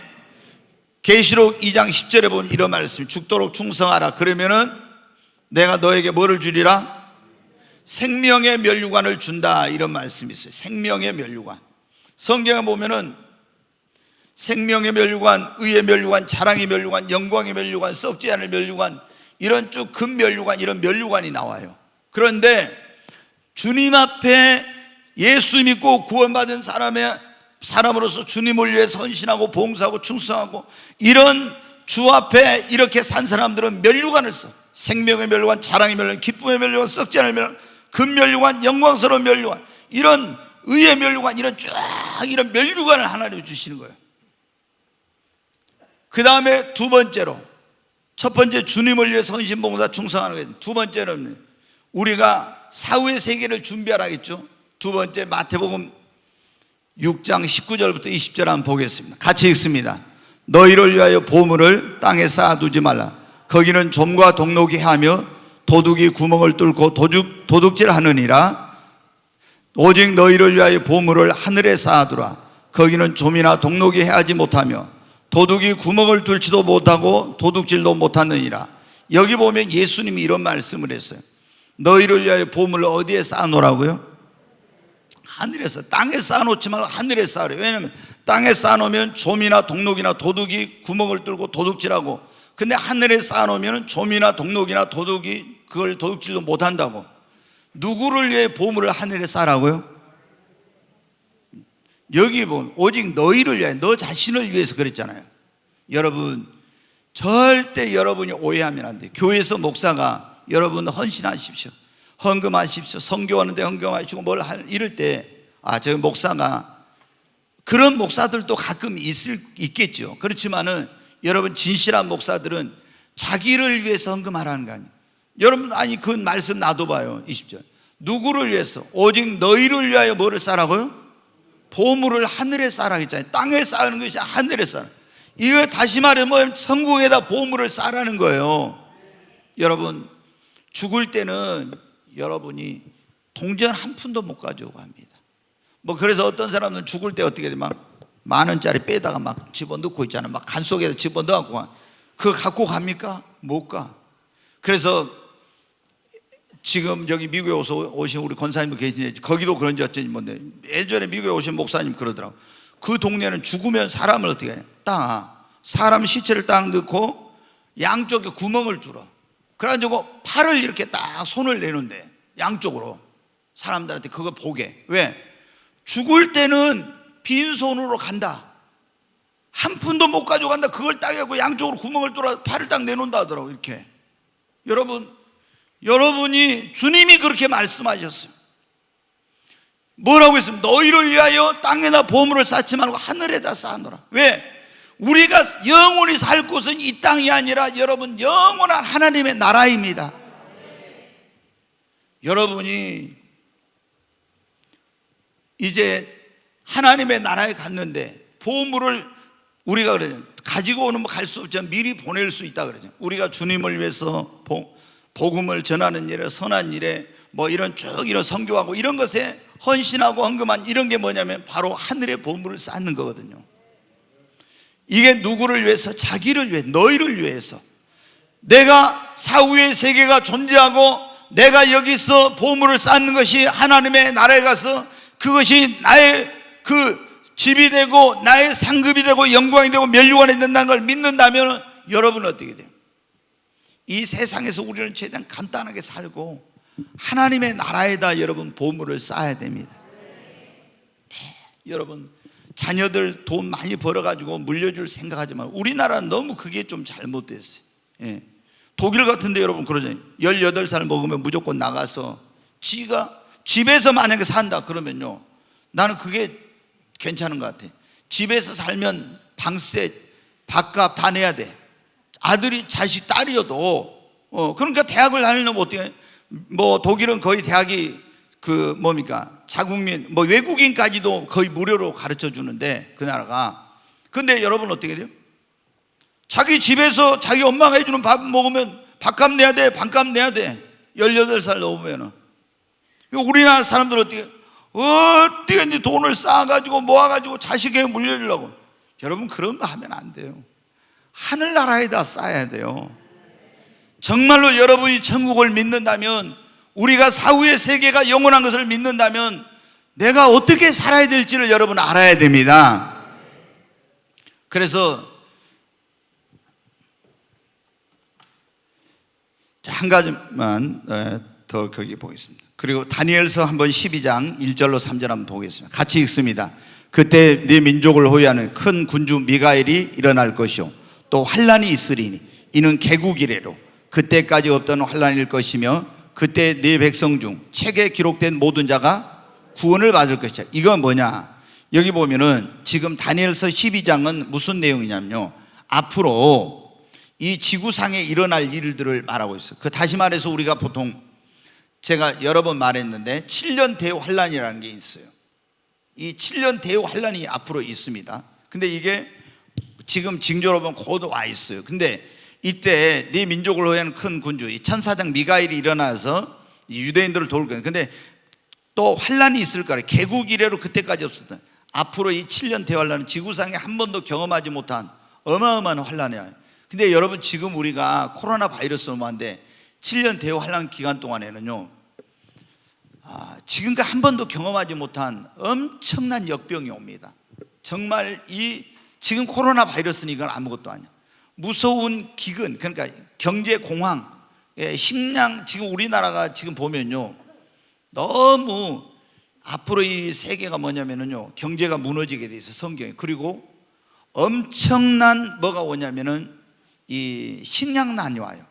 계시록 2장 10절에 보면 이런 말씀이, 죽도록 충성하라. 그러면은 내가 너에게 뭐를 주리라? 생명의 면류관을 준다, 이런 말씀이 있어요. 생명의 면류관. 성경에 보면은 생명의 면류관, 의의 면류관, 자랑의 면류관, 영광의 면류관, 썩지 않을 면류관, 이런 쭉 금면류관, 이런 면류관이 나와요. 그런데 주님 앞에 예수 믿고 구원받은 사람으로서 주님을 위해 헌신하고 봉사하고 충성하고 이런 주 앞에 이렇게 산 사람들은 면류관을 써. 생명의 면류관, 자랑의 면류관, 기쁨의 면류관, 썩지 않을 면류관, 금면류관, 영광스러운 면류관, 이런 의의 면류관, 이런 쫙 이런 면류관을 하나님이 주시는 거예요. 그 다음에 두 번째로, 첫 번째 주님을 위해서 헌신 봉사 충성하는 거예요. 두 번째는 우리가 사후의 세계를 준비하라겠죠. 두 번째 마태복음 6장 19절부터 20절 한번 보겠습니다. 같이 읽습니다. 너희를 위하여 보물을 땅에 쌓아두지 말라. 거기는 좀과 동록이 하며 도둑이 구멍을 뚫고 도둑질하느니라. 오직 너희를 위하여 보물을 하늘에 쌓아두라. 거기는 좀이나 동록이 해하지 못하며 도둑이 구멍을 뚫지도 못하고 도둑질도 못하느니라. 여기 보면 예수님이 이런 말씀을 했어요. 너희를 위하여 보물을 어디에 쌓아놓으라고요? 하늘에서. 땅에 쌓아놓지 말고 하늘에 쌓으래요. 왜냐하면 땅에 쌓아놓으면 좀이나 동록이나 도둑이 구멍을 뚫고 도둑질하고, 근데 하늘에 쌓아놓으면 좀이나 동록이나 도둑이 그걸 도둑질도 못한다고. 누구를 위해 보물을 하늘에 쌓으라고요? 여기 보면 오직 너희를 위하여, 너 자신을 위해서 그랬잖아요. 여러분, 절대 여러분이 오해하면 안 돼요. 교회에서 목사가 여러분 헌신하십시오, 헌금하십시오, 선교하는데 헌금하시고 이럴 때, 저 목사가, 그런 목사들도 가끔 있겠죠. 그렇지만은 여러분, 진실한 목사들은 자기를 위해서 헌금하라는 거 아니에요. 여러분, 아니 그 말씀 놔둬봐요. 20절. 누구를 위해서? 오직 너희를 위하여 뭐를 쌓으라고요? 보물을 하늘에 쌓으라 했잖아요. 땅에 쌓는 것이 하늘에 쌓으라. 이거 다시 말하면 천국에다 보물을 쌓으라는 거예요. 여러분, 죽을 때는 여러분이 동전 한 푼도 못 가져오고 합니다. 그래서 어떤 사람은 죽을 때 어떻게 돼? 막 10,000원짜리 빼다가 막 집어넣고 있잖아요. 막 간 속에다 집어넣고. 그거 갖고 갑니까? 못 가. 그래서 지금 여기 미국에 오신 우리 권사님 계시는데, 거기도 그런지 어쩐지 뭔데, 예전에 미국에 오신 목사님 그러더라고. 그 동네는 죽으면 사람을 어떻게 해? 사람 시체를 딱 넣고 양쪽에 구멍을 뚫어. 그래가지고 팔을 이렇게 딱 손을 내놓는데, 양쪽으로 사람들한테 그거 보게. 왜? 죽을 때는 빈손으로 간다. 한 푼도 못 가져간다. 그걸 딱 하고 양쪽으로 구멍을 뚫어 팔을 딱 내놓는다 하더라고. 이렇게. 여러분이, 주님이 그렇게 말씀하셨어요. 뭐라고 했습니까? 너희를 위하여 땅에다 보물을 쌓지 말고 하늘에다 쌓아놓으라. 왜? 우리가 영원히 살 곳은 이 땅이 아니라 여러분 영원한 하나님의 나라입니다. 여러분이 이제 하나님의 나라에 갔는데 보물을 우리가 그러죠. 가지고 오는 갈 수 없지만 미리 보낼 수 있다 그러죠. 우리가 주님을 위해서 복음을 전하는 일에, 선한 일에, 뭐 이런 쭉 이런 선교하고 이런 것에 헌신하고 헌금한 이런 게 뭐냐면 바로 하늘의 보물을 쌓는 거거든요. 이게 누구를 위해서? 자기를 위해, 너희를 위해서. 내가 사후의 세계가 존재하고 내가 여기서 보물을 쌓는 것이 하나님의 나라에 가서 그것이 나의 그 집이 되고 나의 상급이 되고 영광이 되고 면류관이 된다는 걸 믿는다면 여러분은 어떻게 돼요? 이 세상에서 우리는 최대한 간단하게 살고 하나님의 나라에다 여러분 보물을 쌓아야 됩니다. 네, 여러분 자녀들 돈 많이 벌어가지고 물려줄 생각하지만 우리나라는 너무 그게 좀 잘못됐어요. 예. 독일 같은데 여러분 그러잖아요. 18살 먹으면 무조건 나가서 지가 집에서 만약에 산다 그러면요, 나는 그게 괜찮은 것 같아. 집에서 살면 방세, 밥값 다 내야 돼. 아들이 자식 딸이어도 그러니까 대학을 다니려면 어떻게, 뭐 독일은 거의 대학이 그 뭡니까 자국민, 뭐 외국인까지도 거의 무료로 가르쳐 주는데 그 나라가. 근데 여러분 어떻게 돼요? 자기 집에서 자기 엄마가 해주는 밥 먹으면 밥값 내야 돼, 반값 내야 돼. 18살 넘으면은. 우리나라 사람들 어떻게 이제 돈을 쌓아가지고 모아가지고 자식에게 물려주려고. 여러분 그런 거 하면 안 돼요. 하늘나라에다 쌓아야 돼요. 정말로 여러분이 천국을 믿는다면, 우리가 사후의 세계가 영원한 것을 믿는다면 내가 어떻게 살아야 될지를 여러분 알아야 됩니다. 그래서 한 가지만 더 거기 보겠습니다. 그리고 다니엘서 한번 12장 1절로 3절 한번 보겠습니다. 같이 읽습니다. 그때 네 민족을 호위하는 큰 군주 미가엘이 일어날 것이요 또 환란이 있으리니 이는 개국 이래로 그때까지 없던 환란일 것이며 그때 네 백성 중 책에 기록된 모든 자가 구원을 받을 것이다. 이건 뭐냐? 여기 보면은 지금 다니엘서 12장은 무슨 내용이냐면요, 앞으로 이 지구상에 일어날 일들을 말하고 있어요. 그 다시 말해서 우리가 보통 제가 여러 번 말했는데 7년 대환란이라는 게 있어요. 이 7년 대환란이 앞으로 있습니다. 근데 이게 지금 징조로 보면 곧 와 있어요. 근데 이때 네 민족을 호위하는 큰 군주 이 천사장 미가엘이 일어나서 유대인들을 도울 거예요. 근데 또 환란이 있을 거예요. 개국 이래로 그때까지 없었던, 앞으로 이 7년 대환란은 지구상에 한 번도 경험하지 못한 어마어마한 환란이에요. 근데 여러분 지금 우리가 코로나 바이러스 오는데 7년 대환란 기간 동안에는요, 지금까지 한 번도 경험하지 못한 엄청난 역병이 옵니다. 정말 이 지금 코로나 바이러스는 이건 아무것도 아니야. 무서운 기근, 그러니까 경제 공황, 식량, 지금 우리나라가 지금 보면요, 너무 앞으로 이 세계가 뭐냐면요, 경제가 무너지게 돼 있어, 성경에. 그리고 엄청난 뭐가 오냐면은 이 식량난이 와요.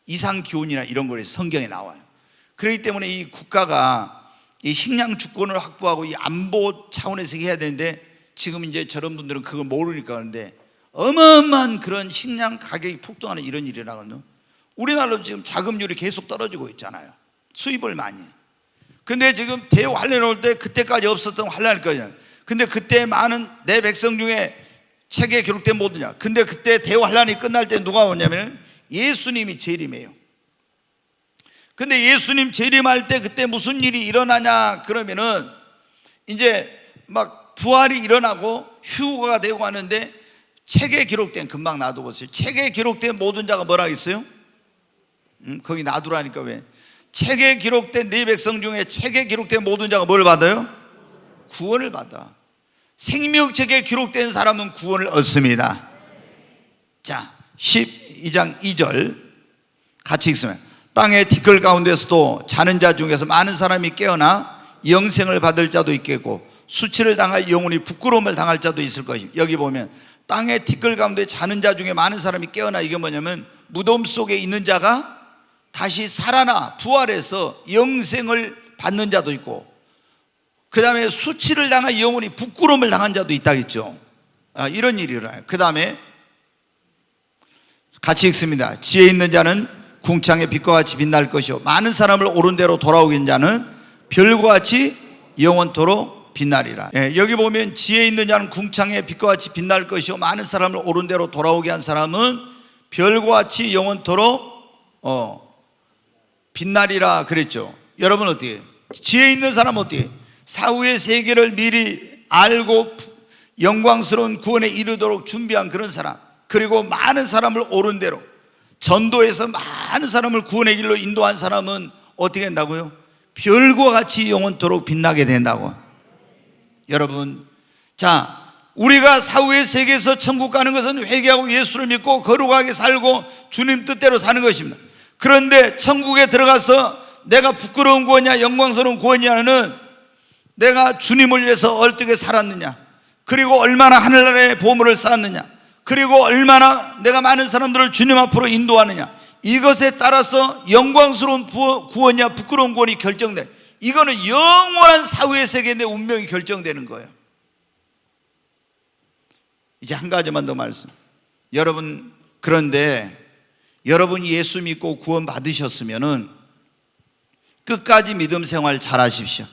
이상 기온이나 이런 거에서 성경에 나와요. 그렇기 때문에 이 국가가 이 식량 주권을 확보하고 이 안보 차원에서 해야 되는데 지금 이제 저런 분들은 그걸 모르니까 그런데 어마어마한 그런 식량 가격이 폭등하는 이런 일이 나거든요. 우리나라도 지금 자금률이 계속 떨어지고 있잖아요. 수입을 많이. 근데 지금 대환란이 올 때 그때까지 없었던 환란일 거냐. 근데 그때 많은 내 백성 중에 책에 기록된 모두냐. 근데 그때 대환란이 끝날 때 누가 오냐면 예수님이 재림해요. 근데 예수님 재림할 때 그때 무슨 일이 일어나냐 그러면은 이제 막 부활이 일어나고 휴거가 되고 하는데 책에 기록된, 금방 놔두고 있어요. 책에 기록된 모든 자가 뭐라 했어요? 거기 놔두라니까 왜? 책에 기록된 네 백성 중에 책에 기록된 모든 자가 뭘 받아요? 구원을 받아. 생명책에 기록된 사람은 구원을 얻습니다. 자, 12장 2절 같이 읽으면 땅의 티끌 가운데서도 자는 자 중에서 많은 사람이 깨어나 영생을 받을 자도 있겠고 수치를 당할 영혼이 부끄러움을 당할 자도 있을 것입니다. 여기 보면 땅의 티끌 가운데 자는 자 중에 많은 사람이 깨어나, 이게 뭐냐면 무덤 속에 있는 자가 다시 살아나 부활해서 영생을 받는 자도 있고, 그 다음에 수치를 당한 영혼이 부끄러움을 당한 자도 있다겠죠. 이런 일이 일어나요. 그 다음에 같이 읽습니다. 지혜 있는 자는 궁창의 빛과 같이 빛날 것이요 많은 사람을 옳은 대로 돌아오게 한 자는 별과 같이 영원토록 빛나리라. 여기 보면 지혜 있는 자는 궁창의 빛과 같이 빛날 것이요 많은 사람을 옳은 대로 돌아오게 한 사람은 별과 같이 영원토록 빛나리라 그랬죠. 여러분 어떻게 지혜 있는 사람은 어떻게 사후의 세계를 미리 알고 영광스러운 구원에 이르도록 준비한 그런 사람, 그리고 많은 사람을 옳은 대로 전도해서 많은 사람을 구원의 길로 인도한 사람은 어떻게 된다고요? 별과 같이 영원토록 빛나게 된다고. 여러분, 자, 우리가 사후의 세계에서 천국 가는 것은 회개하고 예수를 믿고 거룩하게 살고 주님 뜻대로 사는 것입니다. 그런데 천국에 들어가서 내가 부끄러운 구원이냐 영광스러운 구원이냐는 내가 주님을 위해서 어떻게 살았느냐, 그리고 얼마나 하늘나라의 보물을 쌓았느냐, 그리고 얼마나 내가 많은 사람들을 주님 앞으로 인도하느냐, 이것에 따라서 영광스러운 구원이냐 부끄러운 구원이 결정돼. 이거는 영원한 사후의 세계에 내 운명이 결정되는 거예요. 이제 한 가지만 더 말씀. 여러분, 그런데 여러분이 예수 믿고 구원 받으셨으면은 끝까지 믿음 생활 잘 하십시오.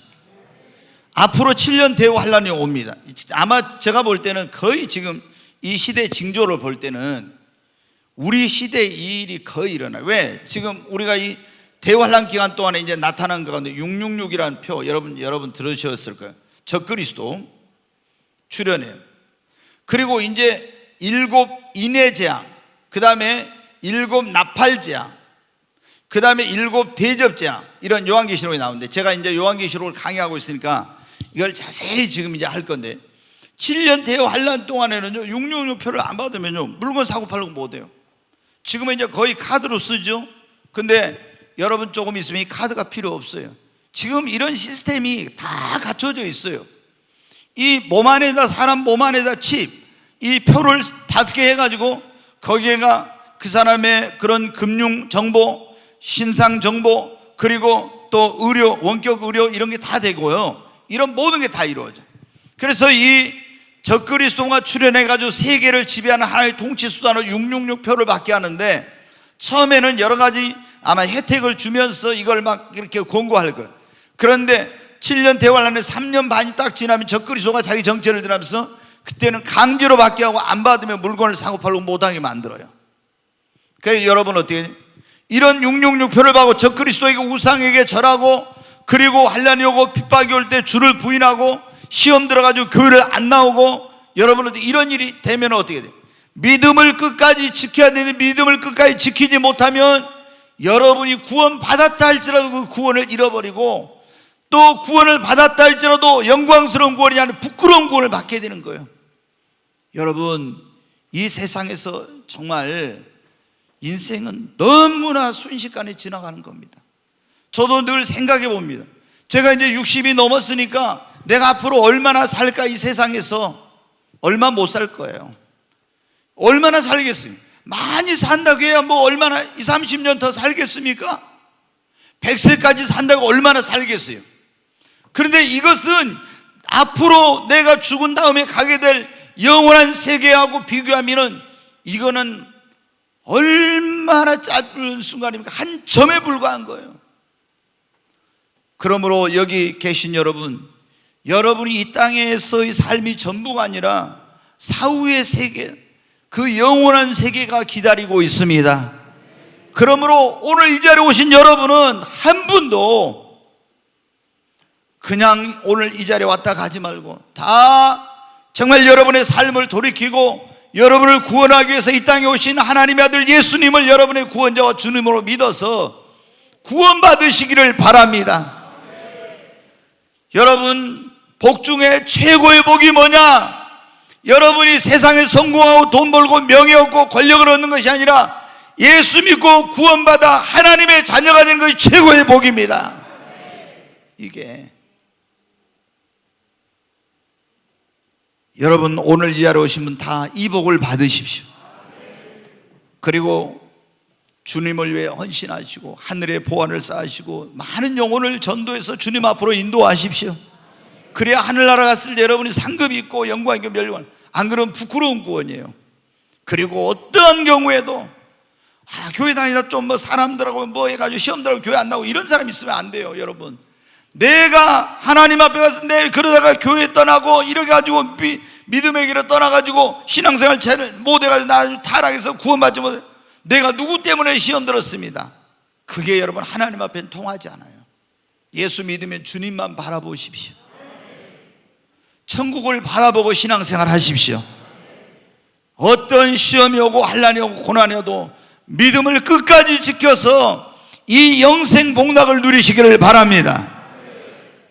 앞으로 7년 대환란이 옵니다. 아마 제가 볼 때는 거의 지금 이 시대 징조를 볼 때는 우리 시대에 이 일이 거의 일어나요. 왜? 지금 우리가 이 대환란 기간 동안에 이제 나타난 것 가운데 666이라는 표 여러분 들으셨을 거예요. 적그리스도 출현해요. 그리고 이제 7 인해 재앙, 그 다음에 7 나팔 재앙, 그 다음에 7 대접 재앙, 이런 요한계시록이 나오는데 제가 이제 요한계시록을 강의하고 있으니까 이걸 자세히 지금 이제 할 건데 7년 대환란 동안에는요 666표를 안 받으면요 물건 사고 팔고 못해요. 지금은 이제 거의 카드로 쓰죠. 근데 여러분 조금 있으면 이 카드가 필요 없어요. 지금 이런 시스템이 다 갖춰져 있어요. 이 몸 안에다, 사람 몸 안에다 칩, 이 표를 받게 해가지고 거기에가 그 사람의 그런 금융 정보, 신상 정보, 그리고 또 의료, 원격 의료 이런 게 다 되고요. 이런 모든 게 다 이루어져. 그래서 이 적그리스도가 출현해가지고 세계를 지배하는 하나의 통치 수단으로 666표를 받게 하는데 처음에는 여러 가지 아마 혜택을 주면서 이걸 막 이렇게 공고할 거예요. 그런데 7년 대환란에 3년 반이 딱 지나면 적그리스도가 자기 정체를 드러내면서 그때는 강제로 받게 하고 안 받으면 물건을 사고 팔고 못하게 만들어요. 그래서 여러분 어떻게 이런 666표를 받고 적그리스도에게 우상에게 절하고 그리고 환란이 오고 핍박이 올 때 주를 부인하고 시험 들어가지고 교회를 안 나오고 여러분은 이런 일이 되면 어떻게 돼요? 믿음을 끝까지 지켜야 되는데 믿음을 끝까지 지키지 못하면 여러분이 구원 받았다 할지라도 그 구원을 잃어버리고 또 구원을 받았다 할지라도 영광스러운 구원이 아니라 부끄러운 구원을 받게 되는 거예요. 여러분, 이 세상에서 정말 인생은 너무나 순식간에 지나가는 겁니다. 저도 늘 생각해 봅니다. 제가 이제 60이 넘었으니까 내가 앞으로 얼마나 살까, 이 세상에서 얼마 못 살 거예요. 얼마나 살겠어요? 많이 산다고 해야 뭐 얼마나 20, 30년 더 살겠습니까? 100세까지 산다고 얼마나 살겠어요? 그런데 이것은 앞으로 내가 죽은 다음에 가게 될 영원한 세계하고 비교하면은 이거는 얼마나 짧은 순간입니까? 한 점에 불과한 거예요. 그러므로 여기 계신 여러분, 여러분이 이 땅에서의 삶이 전부가 아니라 사후의 세계, 그 영원한 세계가 기다리고 있습니다. 그러므로 오늘 이 자리에 오신 여러분은 한 분도 그냥 오늘 이 자리에 왔다 가지 말고 다 정말 여러분의 삶을 돌이키고 여러분을 구원하기 위해서 이 땅에 오신 하나님의 아들 예수님을 여러분의 구원자와 주님으로 믿어서 구원받으시기를 바랍니다. 여러분, 복 중에 최고의 복이 뭐냐? 여러분이 세상에 성공하고 돈 벌고 명예 얻고 권력을 얻는 것이 아니라 예수 믿고 구원받아 하나님의 자녀가 되는 것이 최고의 복입니다. 이게 여러분 오늘 이 자리에 오신 분 다 이 복을 받으십시오. 그리고 주님을 위해 헌신하시고 하늘의 보안을 쌓으시고 많은 영혼을 전도해서 주님 앞으로 인도하십시오. 그래야 하늘나라 갔을 때 여러분이 상급이 있고 영광이 있고 멸관, 안 그러면 부끄러운 구원이에요. 그리고 어떠한 경우에도 교회 다니다 좀 뭐 사람들하고 뭐 해가지고 시험 들어가고 교회 안 나오고 이런 사람 있으면 안 돼요, 여러분. 내가 하나님 앞에 가서 그러다가 교회 떠나고 이렇게 가지고 믿음의 길을 떠나가지고 신앙생활 잘 못해가지고 나 타락해서 구원받지 못해. 내가 누구 때문에 시험 들었습니다. 그게 여러분 하나님 앞에는 통하지 않아요. 예수 믿으면 주님만 바라보십시오. 천국을 바라보고 신앙생활 하십시오. 어떤 시험이 오고 환난이 오고 고난이 오도 믿음을 끝까지 지켜서 이 영생 복락을 누리시기를 바랍니다.